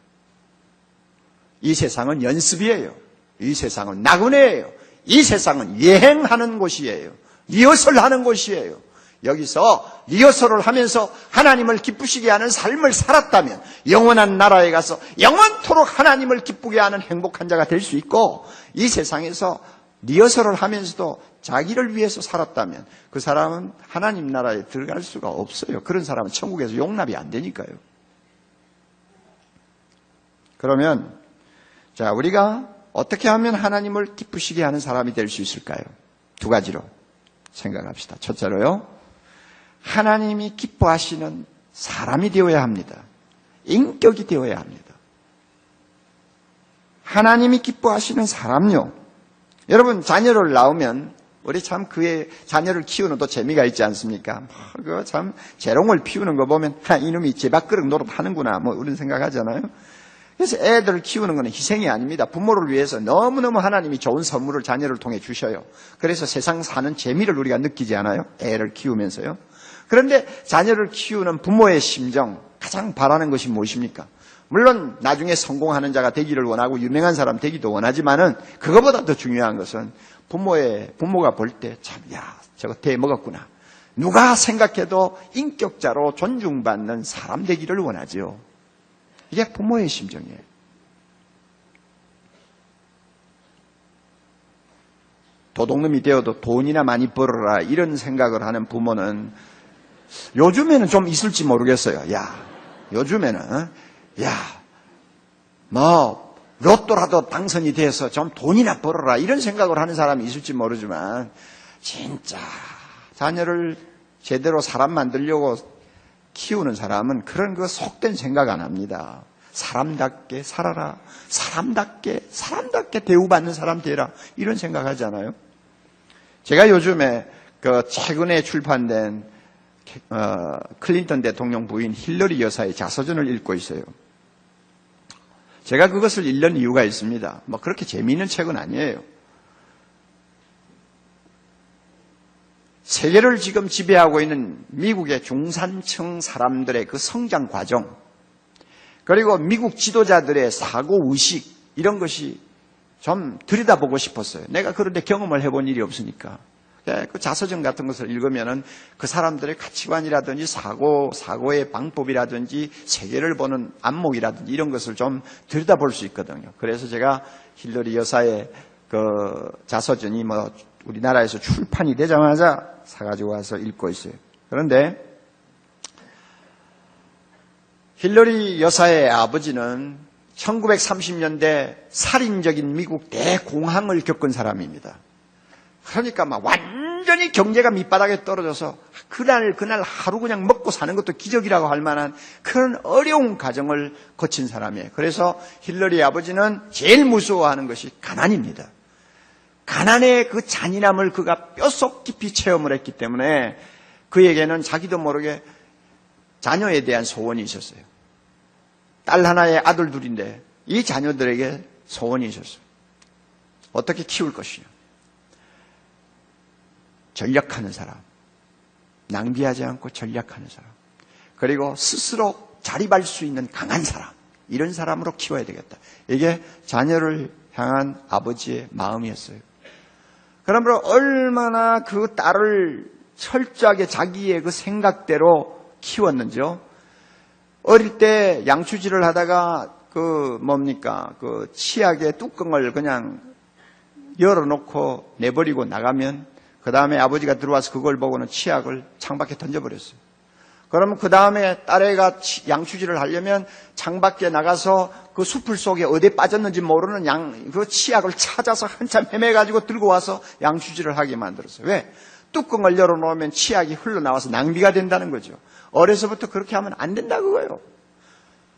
이 세상은 연습이에요. 이 세상은 나그네예요. 이 세상은 여행하는 곳이에요. 리허설하는 곳이에요. 여기서 리허설을 하면서 하나님을 기쁘시게 하는 삶을 살았다면 영원한 나라에 가서 영원토록 하나님을 기쁘게 하는 행복한 자가 될 수 있고, 이 세상에서 리허설을 하면서도 자기를 위해서 살았다면 그 사람은 하나님 나라에 들어갈 수가 없어요. 그런 사람은 천국에서 용납이 안 되니까요. 그러면 자, 우리가 어떻게 하면 하나님을 기쁘시게 하는 사람이 될 수 있을까요? 두 가지로 생각합시다. 첫째로요, 하나님이 기뻐하시는 사람이 되어야 합니다. 인격이 되어야 합니다. 하나님이 기뻐하시는 사람요. 여러분, 자녀를 낳으면 우리 참 그의 자녀를 키우는 또 재미가 있지 않습니까? 그거 참 재롱을 피우는 거 보면 이놈이 제 밥그릇 노릇하는구나 이런 생각하잖아요. 그래서 애들을 키우는 것은 희생이 아닙니다. 부모를 위해서 너무너무 하나님이 좋은 선물을 자녀를 통해 주셔요. 그래서 세상 사는 재미를 우리가 느끼지 않아요? 애를 키우면서요. 그런데 자녀를 키우는 부모의 심정, 가장 바라는 것이 무엇입니까? 물론 나중에 성공하는 자가 되기를 원하고 유명한 사람 되기도 원하지만은 그거보다 더 중요한 것은 부모가 볼 때 참, 저거 대먹었구나. 누가 생각해도 인격자로 존중받는 사람 되기를 원하죠. 이게 부모의 심정이에요. 도둑놈이 되어도 돈이나 많이 벌어라 이런 생각을 하는 부모는 요즘에는 좀 있을지 모르겠어요. 요즘에는 로또라도 당선이 돼서 좀 돈이나 벌어라 이런 생각을 하는 사람이 있을지 모르지만 진짜 자녀를 제대로 사람 만들려고 키우는 사람은 그런 거 속된 생각 안 합니다. 사람답게 살아라. 사람답게 대우받는 사람 되라. 이런 생각하잖아요. 제가 요즘에 최근에 출판된 클린턴 대통령 부인 힐러리 여사의 자서전을 읽고 있어요. 제가 그것을 읽는 이유가 있습니다. 그렇게 재미있는 책은 아니에요. 세계를 지금 지배하고 있는 미국의 중산층 사람들의 그 성장 과정, 그리고 미국 지도자들의 사고의식, 이런 것이 좀 들여다보고 싶었어요. 내가 그런데 경험을 해본 일이 없으니까. 때 그 자서전 같은 것을 읽으면은 그 사람들의 가치관이라든지 사고의 방법이라든지 세계를 보는 안목이라든지 이런 것을 좀 들여다볼 수 있거든요. 그래서 제가 힐러리 여사의 그 자서전이 뭐 우리나라에서 출판이 되자마자 사가지고 와서 읽고 있어요. 그런데 힐러리 여사의 아버지는 1930년대 살인적인 미국 대공황을 겪은 사람입니다. 그러니까 막 완전히 경제가 밑바닥에 떨어져서 그날 하루 그냥 먹고 사는 것도 기적이라고 할 만한 그런 어려운 가정을 거친 사람이에요. 그래서 힐러리 아버지는 제일 무서워하는 것이 가난입니다. 가난의 그 잔인함을 그가 뼛속 깊이 체험을 했기 때문에 그에게는 자기도 모르게 자녀에 대한 소원이 있었어요. 딸 하나에 아들 둘인데 이 자녀들에게 소원이 있었어요. 어떻게 키울 것이냐. 전략하는 사람, 낭비하지 않고 전략하는 사람, 그리고 스스로 자립할 수 있는 강한 사람, 이런 사람으로 키워야 되겠다. 이게 자녀를 향한 아버지의 마음이었어요. 그러므로 얼마나 그 딸을 철저하게 자기의 그 생각대로 키웠는지요. 어릴 때 양치질을 하다가 그 치약의 뚜껑을 그냥 열어놓고 내버리고 나가면 그 다음에 아버지가 들어와서 그걸 보고는 치약을 창밖에 던져버렸어요. 그러면 그 다음에 딸애가 양치질을 하려면 창밖에 나가서 그 숲을 속에 어디에 빠졌는지 모르는 그 치약을 찾아서 한참 헤매가지고 들고 와서 양치질을 하게 만들었어요. 왜? 뚜껑을 열어놓으면 치약이 흘러나와서 낭비가 된다는 거죠. 어려서부터 그렇게 하면 안 된다 그거예요.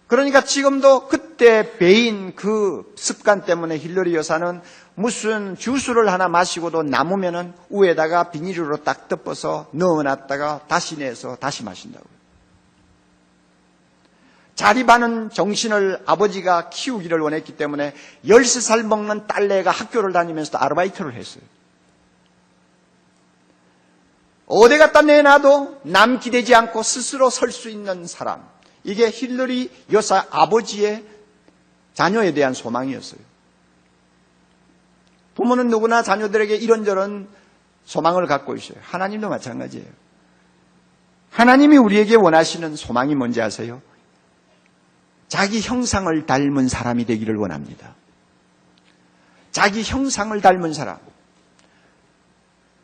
그러니까 지금도 그때 배인 그 습관 때문에 힐러리 여사는 무슨 주스를 하나 마시고도 남으면은 위에다가 비닐로 딱 덮어서 넣어놨다가 다시 내서 다시 마신다고요. 자립하는 정신을 아버지가 키우기를 원했기 때문에 13살 먹는 딸내가 학교를 다니면서도 아르바이트를 했어요. 어디 갖다 내놔도 남 기대지 않고 스스로 설 수 있는 사람. 이게 힐러리 여사 아버지의 자녀에 대한 소망이었어요. 부모는 누구나 자녀들에게 이런저런 소망을 갖고 있어요. 하나님도 마찬가지예요. 하나님이 우리에게 원하시는 소망이 뭔지 아세요? 자기 형상을 닮은 사람이 되기를 원합니다. 자기 형상을 닮은 사람.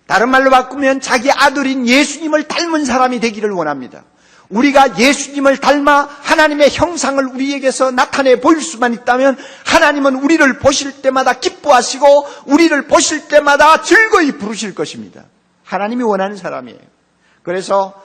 다른 말로 바꾸면 자기 아들인 예수님을 닮은 사람이 되기를 원합니다. 우리가 예수님을 닮아 하나님의 형상을 우리에게서 나타내 보일 수만 있다면 하나님은 우리를 보실 때마다 기뻐하시고 우리를 보실 때마다 즐거이 부르실 것입니다. 하나님이 원하는 사람이에요. 그래서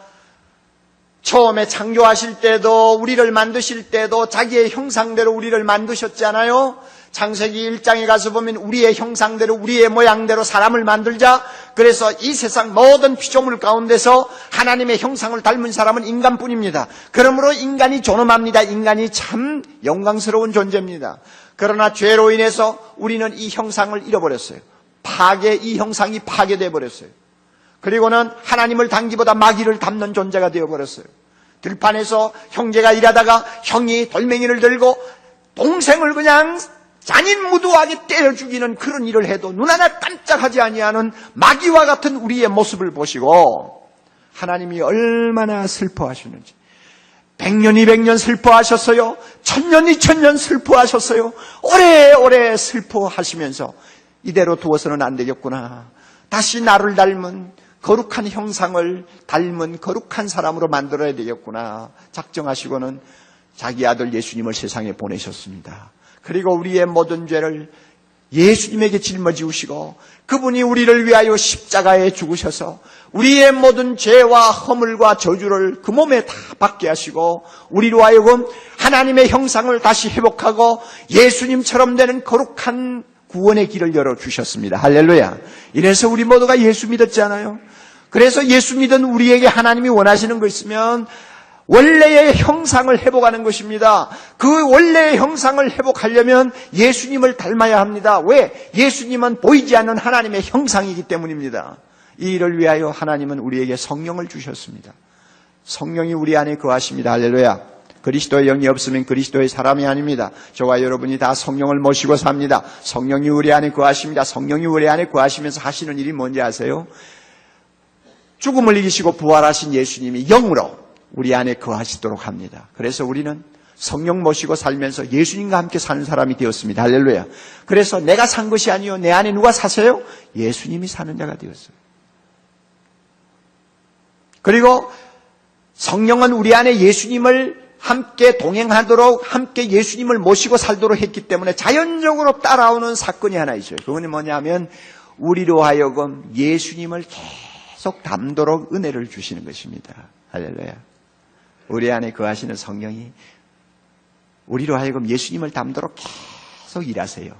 처음에 창조하실 때도 우리를 만드실 때도 자기의 형상대로 우리를 만드셨잖아요. 창세기 1장에 가서 보면 우리의 형상대로 우리의 모양대로 사람을 만들자. 그래서 이 세상 모든 피조물 가운데서 하나님의 형상을 닮은 사람은 인간뿐입니다. 그러므로 인간이 존엄합니다. 인간이 참 영광스러운 존재입니다. 그러나 죄로 인해서 우리는 이 형상을 잃어버렸어요. 이 형상이 파괴되어 버렸어요. 그리고는 하나님을 닮기보다 마귀를 닮는 존재가 되어버렸어요. 들판에서 형제가 일하다가 형이 돌멩이를 들고 동생을 그냥 잔인무도하게 때려 죽이는 그런 일을 해도 눈 하나 깜짝하지 아니하는 마귀와 같은 우리의 모습을 보시고 하나님이 얼마나 슬퍼하시는지 100년 200년 슬퍼하셨어요. 1000년 2000년 슬퍼하셨어요. 오래오래 슬퍼하시면서 이대로 두어서는 안 되겠구나. 다시 나를 닮은 거룩한 형상을 닮은 거룩한 사람으로 만들어야 되겠구나 작정하시고는 자기 아들 예수님을 세상에 보내셨습니다. 그리고 우리의 모든 죄를 예수님에게 짊어지우시고 그분이 우리를 위하여 십자가에 죽으셔서 우리의 모든 죄와 허물과 저주를 그 몸에 다 받게 하시고 우리로 하여금 하나님의 형상을 다시 회복하고 예수님처럼 되는 거룩한 구원의 길을 열어주셨습니다. 할렐루야. 이래서 우리 모두가 예수 믿었잖아요. 그래서 예수 믿은 우리에게 하나님이 원하시는 거 있으면 원래의 형상을 회복하는 것입니다. 그 원래의 형상을 회복하려면 예수님을 닮아야 합니다. 왜? 예수님은 보이지 않는 하나님의 형상이기 때문입니다. 이 일을 위하여 하나님은 우리에게 성령을 주셨습니다. 성령이 우리 안에 거하십니다. 할렐루야. 그리스도의 영이 없으면 그리스도의 사람이 아닙니다. 저와 여러분이 다 성령을 모시고 삽니다. 성령이 우리 안에 거하십니다. 성령이 우리 안에 거하시면서 하시는 일이 뭔지 아세요? 죽음을 이기시고 부활하신 예수님이 영으로 우리 안에 거하시도록 합니다. 그래서 우리는 성령 모시고 살면서 예수님과 함께 사는 사람이 되었습니다. 할렐루야. 그래서 내가 산 것이 아니요 내 안에 누가 사세요? 예수님이 사는 자가 되었어요. 그리고 성령은 우리 안에 예수님을 함께 동행하도록 함께 예수님을 모시고 살도록 했기 때문에 자연적으로 따라오는 사건이 하나 있어요. 그건 뭐냐면 우리로 하여금 예수님을 계속 닮도록 은혜를 주시는 것입니다. 할렐루야. 우리 안에 거하시는 성령이 우리로 하여금 예수님을 닮도록 계속 일하세요.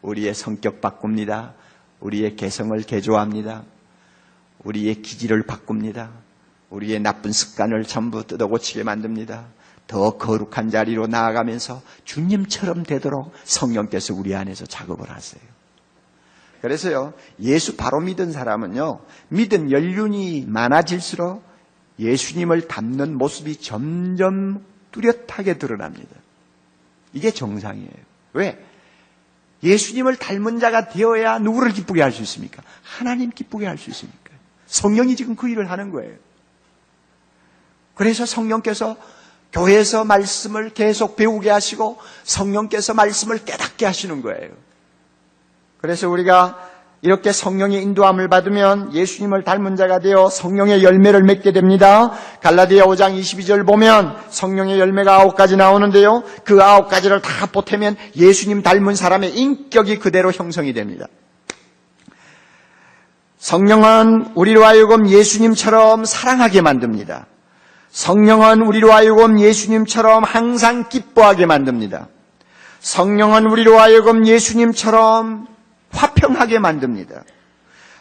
우리의 성격 바꿉니다. 우리의 개성을 개조합니다. 우리의 기질을 바꿉니다. 우리의 나쁜 습관을 전부 뜯어고치게 만듭니다. 더 거룩한 자리로 나아가면서 주님처럼 되도록 성령께서 우리 안에서 작업을 하세요. 그래서요, 예수 바로 믿은 사람은요, 믿은 연륜이 많아질수록 예수님을 닮는 모습이 점점 뚜렷하게 드러납니다. 이게 정상이에요. 왜? 예수님을 닮은 자가 되어야 누구를 기쁘게 할 수 있습니까? 하나님 기쁘게 할 수 있습니까? 성령이 지금 그 일을 하는 거예요. 그래서 성령께서 교회에서 말씀을 계속 배우게 하시고 성령께서 말씀을 깨닫게 하시는 거예요. 그래서 우리가 이렇게 성령의 인도함을 받으면 예수님을 닮은 자가 되어 성령의 열매를 맺게 됩니다. 갈라디아 5장 22절 보면 성령의 열매가 9가지 나오는데요. 그 9가지를 다 보태면 예수님 닮은 사람의 인격이 그대로 형성이 됩니다. 성령은 우리로 하여금 예수님처럼 사랑하게 만듭니다. 성령은 우리로 하여금 예수님처럼 항상 기뻐하게 만듭니다. 성령은 우리로 하여금 예수님처럼 화평하게 만듭니다.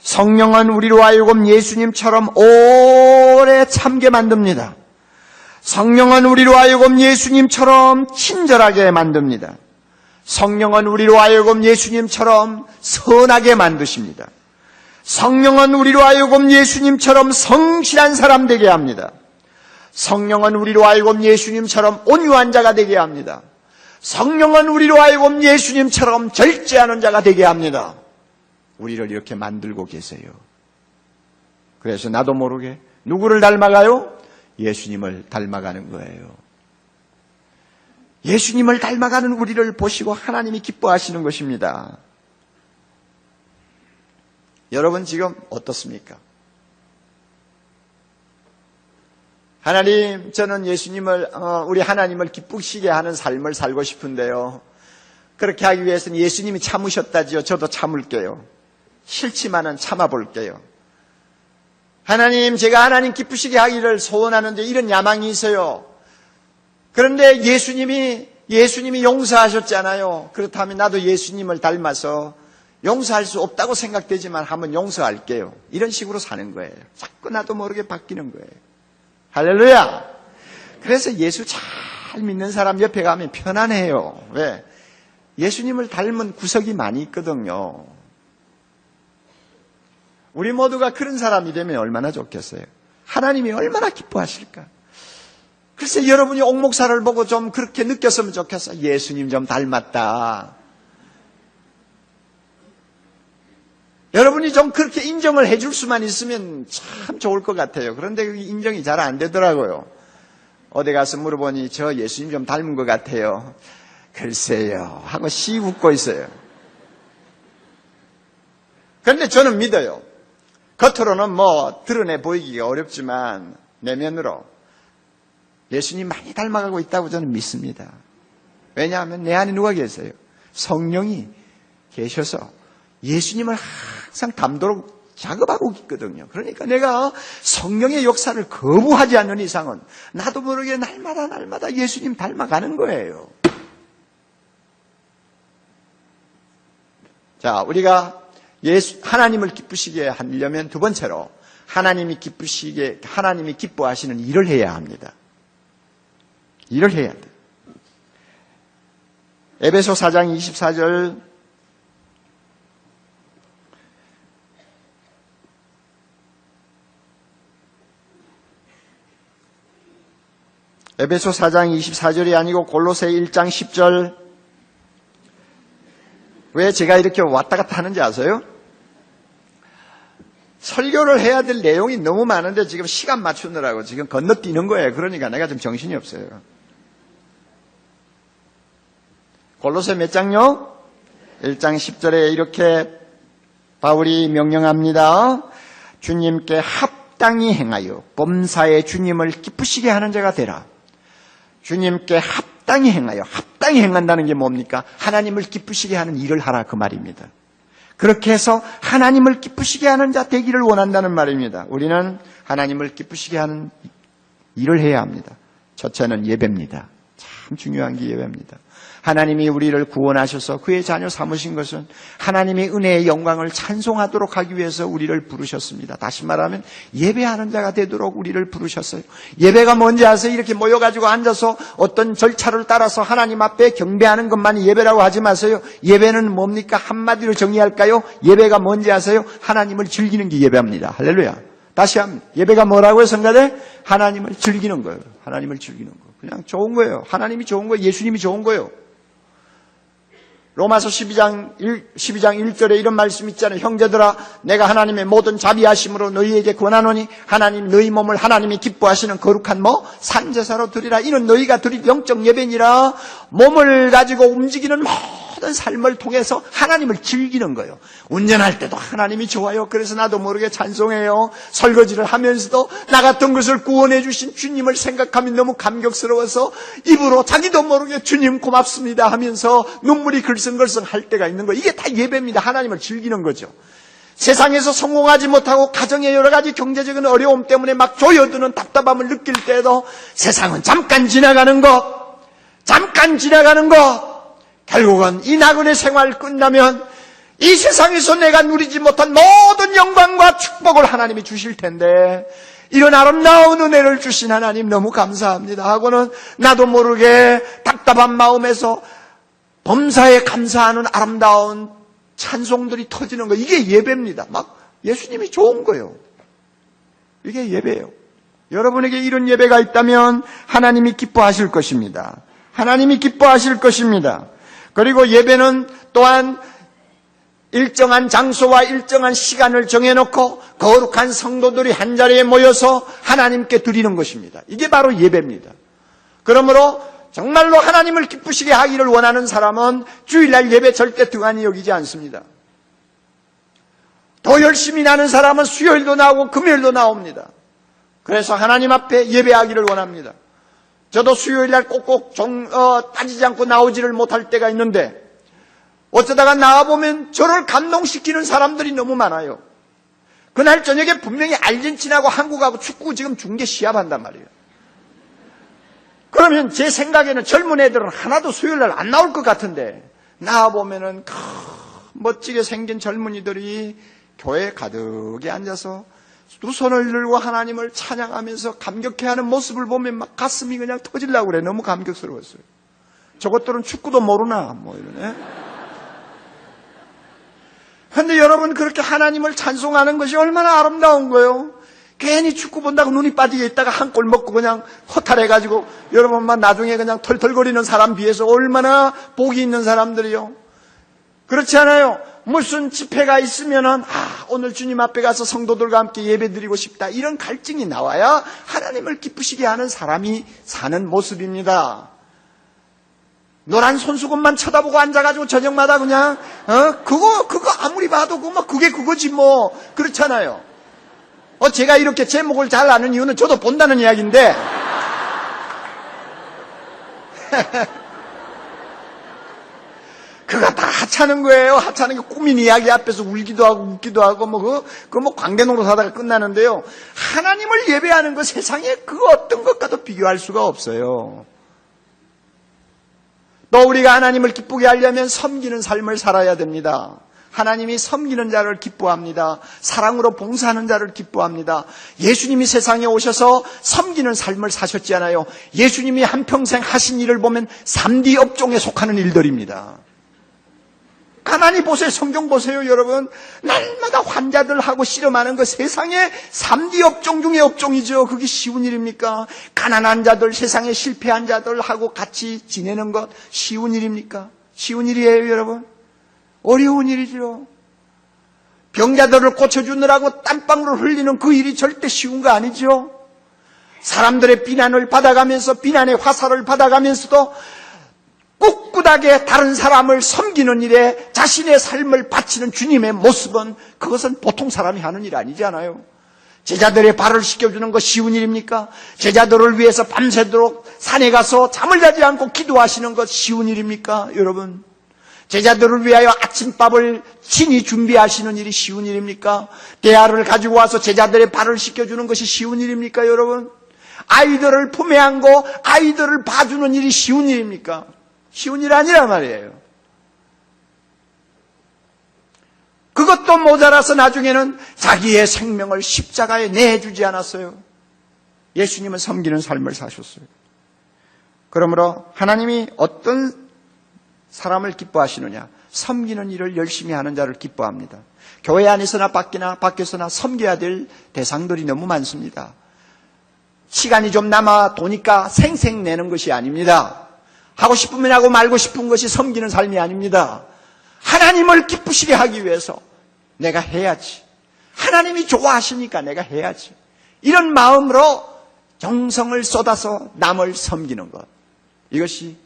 성령은 우리로 하여금 예수님처럼 오래 참게 만듭니다. 성령은 우리로 하여금 예수님처럼 친절하게 만듭니다. 성령은 우리로 하여금 예수님처럼 선하게 만드십니다. 성령은 우리로 하여금 예수님처럼 성실한 사람 되게 합니다. 성령은 우리로 하여금 예수님처럼 온유한 자가 되게 합니다. 성령은 우리로 하여금 예수님처럼 절제하는 자가 되게 합니다. 우리를 이렇게 만들고 계세요. 그래서 나도 모르게 누구를 닮아가요? 예수님을 닮아가는 거예요. 예수님을 닮아가는 우리를 보시고 하나님이 기뻐하시는 것입니다. 여러분 지금 어떻습니까? 하나님, 저는 예수님을, 우리 하나님을 기쁘시게 하는 삶을 살고 싶은데요. 그렇게 하기 위해서는 예수님이 참으셨다지요. 저도 참을게요. 싫지만은 참아볼게요. 하나님, 제가 하나님 기쁘시게 하기를 소원하는데 이런 야망이 있어요. 그런데 예수님이 용서하셨잖아요. 그렇다면 나도 예수님을 닮아서 용서할 수 없다고 생각되지만 한번 용서할게요. 이런 식으로 사는 거예요. 자꾸 나도 모르게 바뀌는 거예요. 할렐루야! 그래서 예수 잘 믿는 사람 옆에 가면 편안해요. 왜? 예수님을 닮은 구석이 많이 있거든요. 우리 모두가 그런 사람이 되면 얼마나 좋겠어요. 하나님이 얼마나 기뻐하실까. 글쎄 여러분이 옥목사를 보고 좀 그렇게 느꼈으면 좋겠어. 예수님 좀 닮았다. 여러분이 좀 그렇게 인정을 해줄 수만 있으면 참 좋을 것 같아요. 그런데 인정이 잘 안 되더라고요. 어디 가서 물어보니 저 예수님 좀 닮은 것 같아요. 글쎄요 하고 씩 웃고 있어요. 그런데 저는 믿어요. 겉으로는 뭐 드러내 보이기가 어렵지만 내면으로 예수님 많이 닮아가고 있다고 저는 믿습니다. 왜냐하면 내 안에 누가 계세요? 성령이 계셔서 예수님을 항상 닮도록 작업하고 있거든요. 그러니까 내가 성령의 역사를 거부하지 않는 이상은 나도 모르게 날마다 예수님 닮아가는 거예요. 자, 우리가 하나님을 기쁘시게 하려면 두 번째로 하나님이 기뻐하시는 일을 해야 합니다. 일을 해야 돼. 에베소 4장 24절 에베소 4장 24절이 아니고 골로새 1장 10절. 왜 제가 이렇게 왔다 갔다 하는지 아세요? 설교를 해야 될 내용이 너무 많은데 지금 시간 맞추느라고 지금 건너뛰는 거예요. 그러니까 내가 좀 정신이 없어요. 골로새 몇 장요? 1장 10절에 이렇게 바울이 명령합니다. 주님께 합당히 행하여 범사에 주님을 기쁘시게 하는 자가 되라. 주님께 합당히 행하여, 합당히 행한다는 게 뭡니까? 하나님을 기쁘시게 하는 일을 하라 그 말입니다. 그렇게 해서 하나님을 기쁘시게 하는 자 되기를 원한다는 말입니다. 우리는 하나님을 기쁘시게 하는 일을 해야 합니다. 첫째는 예배입니다. 참 중요한 게 예배입니다. 하나님이 우리를 구원하셔서 그의 자녀 삼으신 것은 하나님의 은혜의 영광을 찬송하도록 하기 위해서 우리를 부르셨습니다. 다시 말하면 예배하는 자가 되도록 우리를 부르셨어요. 예배가 뭔지 아세요? 이렇게 모여가지고 앉아서 어떤 절차를 따라서 하나님 앞에 경배하는 것만이 예배라고 하지 마세요. 예배는 뭡니까? 한마디로 정의할까요? 예배가 뭔지 아세요? 하나님을 즐기는 게 예배입니다. 할렐루야. 다시 한번 예배가 뭐라고요, 성가대? 하나님을 즐기는 거예요. 하나님을 즐기는 거. 그냥 좋은 거예요. 하나님이 좋은 거예요. 예수님이 좋은 거예요. 로마서 12장 1절에 이런 말씀 있잖아요. 형제들아, 내가 하나님의 모든 자비하심으로 너희에게 권하노니 하나님 너희 몸을 하나님이 기뻐하시는 거룩한 산제사로 드리라. 이는 너희가 드릴 영적 예배니라. 몸을 가지고 움직이는 모든 삶을 통해서 하나님을 즐기는 거예요. 운전할 때도 하나님이 좋아요. 그래서 나도 모르게 찬송해요. 설거지를 하면서도 나 같은 것을 구원해 주신 주님을 생각하면 너무 감격스러워서 입으로 자기도 모르게 주님 고맙습니다 하면서 눈물이 글썽글썽 할 때가 있는 거예요. 이게 다 예배입니다. 하나님을 즐기는 거죠. 세상에서 성공하지 못하고 가정의 여러 가지 경제적인 어려움 때문에 막 조여드는 답답함을 느낄 때도 세상은 잠깐 지나가는 것, 결국은 이 나그네 생활 끝나면 이 세상에서 내가 누리지 못한 모든 영광과 축복을 하나님이 주실 텐데 이런 아름다운 은혜를 주신 하나님 너무 감사합니다 하고는 나도 모르게 답답한 마음에서 범사에 감사하는 아름다운 찬송들이 터지는 거, 이게 예배입니다. 막 예수님이 좋은 거예요. 이게 예배예요. 여러분에게 이런 예배가 있다면 하나님이 기뻐하실 것입니다. 하나님이 기뻐하실 것입니다. 그리고 예배는 또한 일정한 장소와 일정한 시간을 정해놓고 거룩한 성도들이 한자리에 모여서 하나님께 드리는 것입니다. 이게 바로 예배입니다. 그러므로 정말로 하나님을 기쁘시게 하기를 원하는 사람은 주일날 예배 절대 등한히 여기지 않습니다. 더 열심히 나는 사람은 수요일도 나오고 금요일도 나옵니다. 그래서 하나님 앞에 예배하기를 원합니다. 저도 수요일날 꼭꼭 따지지 않고 나오지를 못할 때가 있는데 어쩌다가 나와보면 저를 감동시키는 사람들이 너무 많아요. 그날 저녁에 분명히 아르헨티나하고 한국하고 축구 지금 중계 시합한단 말이에요. 그러면 제 생각에는 젊은 애들은 하나도 수요일날 안 나올 것 같은데 나와보면은 멋지게 생긴 젊은이들이 교회에 가득히 앉아서 두 손을 들고 하나님을 찬양하면서 감격해하는 모습을 보면 막 가슴이 그냥 터지려고 그래. 너무 감격스러웠어요. 저것들은 축구도 모르나 이러네. 그런데 여러분, 그렇게 하나님을 찬송하는 것이 얼마나 아름다운 거예요. 괜히 축구 본다고 눈이 빠지게 있다가 한 골 먹고 그냥 허탈해가지고 여러분만 나중에 그냥 털털거리는 사람 비해서 얼마나 복이 있는 사람들이요. 그렇지 않아요? 무슨 집회가 있으면은 오늘 주님 앞에 가서 성도들과 함께 예배드리고 싶다, 이런 갈증이 나와야 하나님을 기쁘시게 하는 사람이 사는 모습입니다. 노란 손수건만 쳐다보고 앉아가지고 저녁마다 그냥 그거 아무리 봐도 그게 그거지 그렇잖아요. 제가 이렇게 제목을 잘 아는 이유는 저도 본다는 이야기인데 그거 다 하찮은 거예요. 하찮은 게 꾸민 이야기 앞에서 울기도 하고 웃기도 하고 광대 노릇하다가 끝나는데요. 하나님을 예배하는 거 세상에 그 어떤 것과도 비교할 수가 없어요. 또 우리가 하나님을 기쁘게 하려면 섬기는 삶을 살아야 됩니다. 하나님이 섬기는 자를 기뻐합니다. 사랑으로 봉사하는 자를 기뻐합니다. 예수님이 세상에 오셔서 섬기는 삶을 사셨잖아요. 예수님이 한평생 하신 일을 보면 3D 업종에 속하는 일들입니다. 가만히 보세요. 성경 보세요, 여러분. 날마다 환자들하고 씨름하는 거 세상에 3D 업종 중에 업종이죠. 그게 쉬운 일입니까? 가난한 자들, 세상에 실패한 자들하고 같이 지내는 것 쉬운 일입니까? 쉬운 일이에요, 여러분. 어려운 일이죠. 병자들을 고쳐주느라고 땀방울을 흘리는 그 일이 절대 쉬운 거 아니죠. 사람들의 비난을 받아가면서 비난의 화살을 받아가면서도 꿋꿋하게 다른 사람을 섬기는 일에 자신의 삶을 바치는 주님의 모습은 그것은 보통 사람이 하는 일 아니잖아요. 제자들의 발을 씻겨주는 것 쉬운 일입니까? 제자들을 위해서 밤새도록 산에 가서 잠을 자지 않고 기도하시는 것 쉬운 일입니까? 여러분, 제자들을 위하여 아침밥을 친히 준비하시는 일이 쉬운 일입니까? 대야를 가지고 와서 제자들의 발을 씻겨주는 것이 쉬운 일입니까? 여러분, 아이들을 품에 안고 아이들을 봐주는 일이 쉬운 일입니까? 쉬운 일 아니란 말이에요. 그것도 모자라서 나중에는 자기의 생명을 십자가에 내주지 않았어요. 예수님은 섬기는 삶을 사셨어요. 그러므로 하나님이 어떤 사람을 기뻐하시느냐? 섬기는 일을 열심히 하는 자를 기뻐합니다. 교회 안에서나 밖에서나 섬겨야 될 대상들이 너무 많습니다. 시간이 좀 남아 도니까 생색 내는 것이 아닙니다. 하고 싶으면 하고 말고 싶은 것이 섬기는 삶이 아닙니다. 하나님을 기쁘시게 하기 위해서 내가 해야지. 하나님이 좋아하시니까 내가 해야지. 이런 마음으로 정성을 쏟아서 남을 섬기는 것. 이것이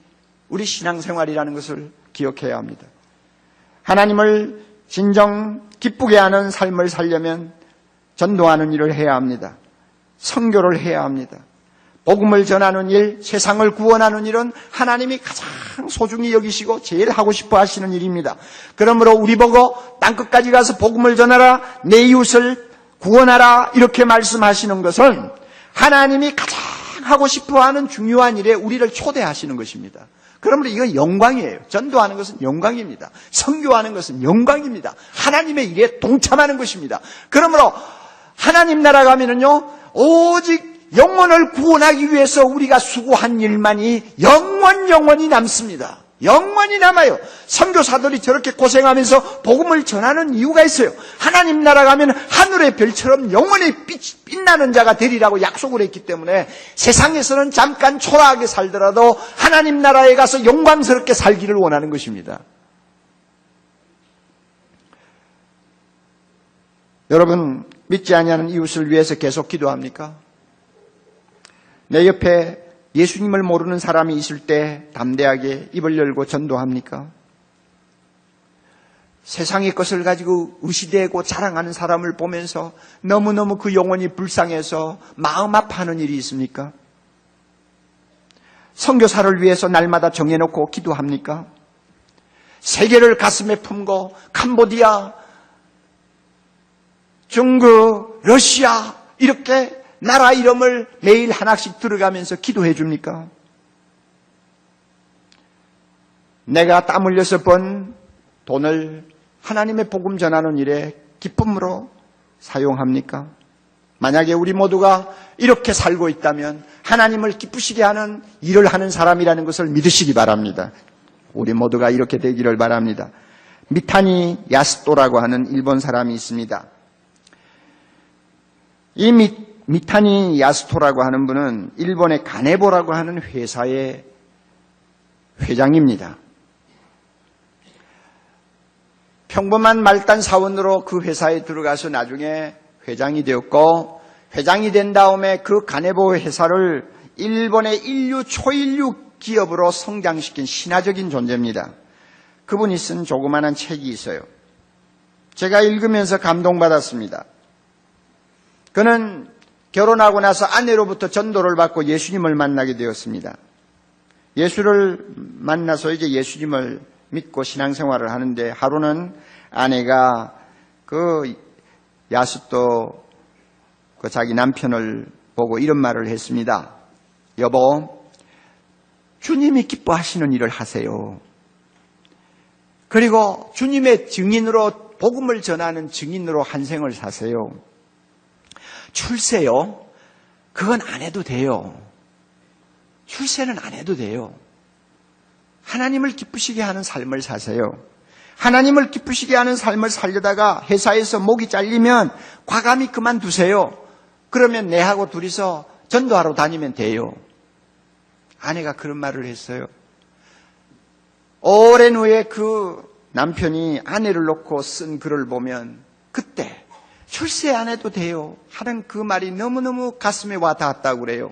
우리 신앙생활이라는 것을 기억해야 합니다. 하나님을 진정 기쁘게 하는 삶을 살려면 전도하는 일을 해야 합니다. 선교를 해야 합니다. 복음을 전하는 일, 세상을 구원하는 일은 하나님이 가장 소중히 여기시고 제일 하고 싶어 하시는 일입니다. 그러므로 우리 보고 땅끝까지 가서 복음을 전하라, 내 이웃을 구원하라 이렇게 말씀하시는 것은 하나님이 가장 하고 싶어 하는 중요한 일에 우리를 초대하시는 것입니다. 그러므로 이건 영광이에요. 전도하는 것은 영광입니다. 선교하는 것은 영광입니다. 하나님의 일에 동참하는 것입니다. 그러므로 하나님 나라 가면은요, 오직 영혼을 구원하기 위해서 우리가 수고한 일만이 영원히 남습니다. 영원히 남아요. 선교사들이 저렇게 고생하면서 복음을 전하는 이유가 있어요. 하나님 나라 가면 하늘의 별처럼 영원히 빛나는 자가 되리라고 약속을 했기 때문에 세상에서는 잠깐 초라하게 살더라도 하나님 나라에 가서 영광스럽게 살기를 원하는 것입니다. 여러분, 믿지 아니하는 이웃을 위해서 계속 기도합니까? 내 옆에 예수님을 모르는 사람이 있을 때 담대하게 입을 열고 전도합니까? 세상의 것을 가지고 의시되고 자랑하는 사람을 보면서 너무너무 그 영혼이 불쌍해서 마음 아파하는 일이 있습니까? 선교사를 위해서 날마다 정해놓고 기도합니까? 세계를 가슴에 품고 캄보디아, 중국, 러시아 이렇게 나라 이름을 매일 하나씩 들어가면서 기도해 줍니까? 내가 땀 흘려서 번 돈을 하나님의 복음 전하는 일에 기쁨으로 사용합니까? 만약에 우리 모두가 이렇게 살고 있다면 하나님을 기쁘시게 하는 일을 하는 사람이라는 것을 믿으시기 바랍니다. 우리 모두가 이렇게 되기를 바랍니다. 미타니 야스토라고 하는 일본 사람이 있습니다. 이 미타니 야스토라고 하는 분은 일본의 가네보라고 하는 회사의 회장입니다. 평범한 말단 사원으로 그 회사에 들어가서 나중에 회장이 되었고, 회장이 된 다음에 그 가네보 회사를 일본의 인류 초인류 기업으로 성장시킨 신화적인 존재입니다. 그분이 쓴 조그마한 책이 있어요. 제가 읽으면서 감동받았습니다. 그는 결혼하고 나서 아내로부터 전도를 받고 예수님을 만나게 되었습니다. 예수를 만나서 이제 예수님을 믿고 신앙생활을 하는데, 하루는 아내가 그 야스토 그 자기 남편을 보고 이런 말을 했습니다. 여보, 주님이 기뻐하시는 일을 하세요. 그리고 주님의 증인으로, 복음을 전하는 증인으로 한 생을 사세요. 출세요? 그건 안 해도 돼요. 출세는 안 해도 돼요. 하나님을 기쁘시게 하는 삶을 사세요. 하나님을 기쁘시게 하는 삶을 살려다가 회사에서 목이 잘리면 과감히 그만두세요. 그러면 내하고 둘이서 전도하러 다니면 돼요. 아내가 그런 말을 했어요. 오랜 후에 그 남편이 아내를 놓고 쓴 글을 보면 그때 출세 안 해도 돼요 하는 그 말이 너무너무 가슴에 와 닿았다고 그래요.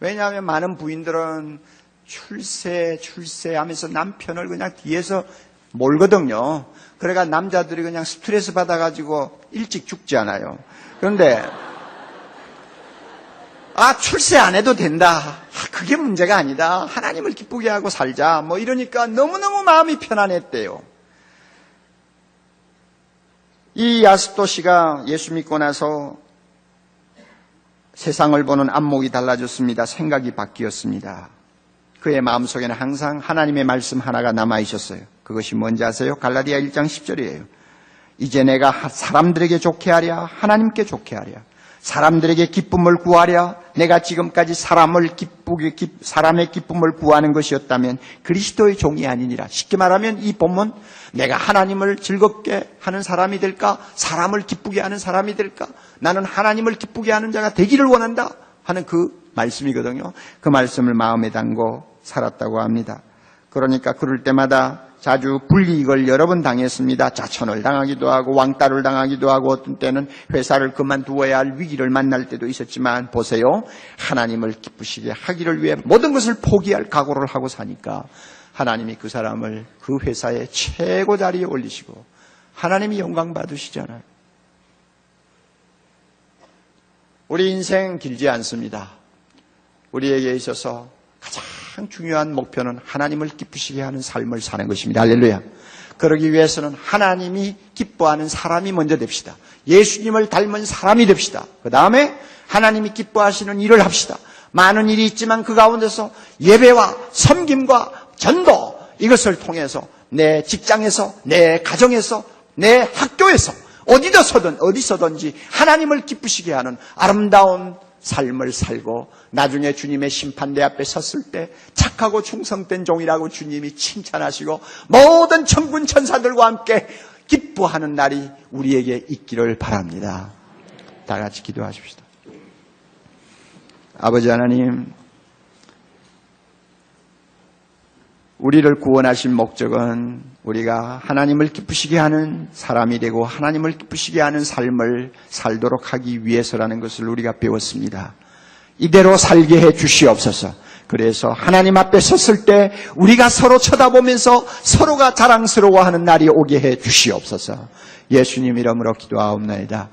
왜냐하면 많은 부인들은 출세 하면서 남편을 그냥 뒤에서 몰거든요. 그러니까 남자들이 그냥 스트레스 받아가지고 일찍 죽지 않아요. 그런데 출세 안 해도 된다. 그게 문제가 아니다. 하나님을 기쁘게 하고 살자. 이러니까 너무너무 마음이 편안했대요. 이 야스토 씨가 예수 믿고 나서 세상을 보는 안목이 달라졌습니다. 생각이 바뀌었습니다. 그의 마음속에는 항상 하나님의 말씀 하나가 남아있었어요. 그것이 뭔지 아세요? 갈라디아 1장 10절이에요. 이제 내가 사람들에게 좋게 하랴 하나님께 좋게 하랴 사람들에게 기쁨을 구하랴 내가 지금까지 사람의 기쁨을 구하는 것이었다면 그리스도의 종이 아니니라. 쉽게 말하면 이 본문 내가 하나님을 즐겁게 하는 사람이 될까? 사람을 기쁘게 하는 사람이 될까? 나는 하나님을 기쁘게 하는 자가 되기를 원한다 하는 그 말씀이거든요. 그 말씀을 마음에 담고 살았다고 합니다. 그러니까 그럴 때마다 자주 불이익을 여러 번 당했습니다. 자천을 당하기도 하고 왕따를 당하기도 하고 어떤 때는 회사를 그만두어야 할 위기를 만날 때도 있었지만 보세요. 하나님을 기쁘시게 하기를 위해 모든 것을 포기할 각오를 하고 사니까 하나님이 그 사람을 그 회사의 최고 자리에 올리시고 하나님이 영광 받으시잖아요. 우리 인생 길지 않습니다. 우리에게 있어서 가장 중요한 목표는 하나님을 기쁘시게 하는 삶을 사는 것입니다. 할렐루야. 그러기 위해서는 하나님이 기뻐하는 사람이 먼저 됩시다. 예수님을 닮은 사람이 됩시다. 그 다음에 하나님이 기뻐하시는 일을 합시다. 많은 일이 있지만 그 가운데서 예배와 섬김과 전도 이것을 통해서 내 직장에서 내 가정에서 내 학교에서 어디서든지 하나님을 기쁘시게 하는 아름다운 삶을 살고 나중에 주님의 심판대 앞에 섰을 때 착하고 충성된 종이라고 주님이 칭찬하시고 모든 천군 천사들과 함께 기뻐하는 날이 우리에게 있기를 바랍니다. 다 같이 기도하십시다. 아버지 하나님, 우리를 구원하신 목적은 우리가 하나님을 기쁘시게 하는 사람이 되고 하나님을 기쁘시게 하는 삶을 살도록 하기 위해서라는 것을 우리가 배웠습니다. 이대로 살게 해 주시옵소서. 그래서 하나님 앞에 섰을 때 우리가 서로 쳐다보면서 서로가 자랑스러워하는 날이 오게 해 주시옵소서. 예수님 이름으로 기도하옵나이다.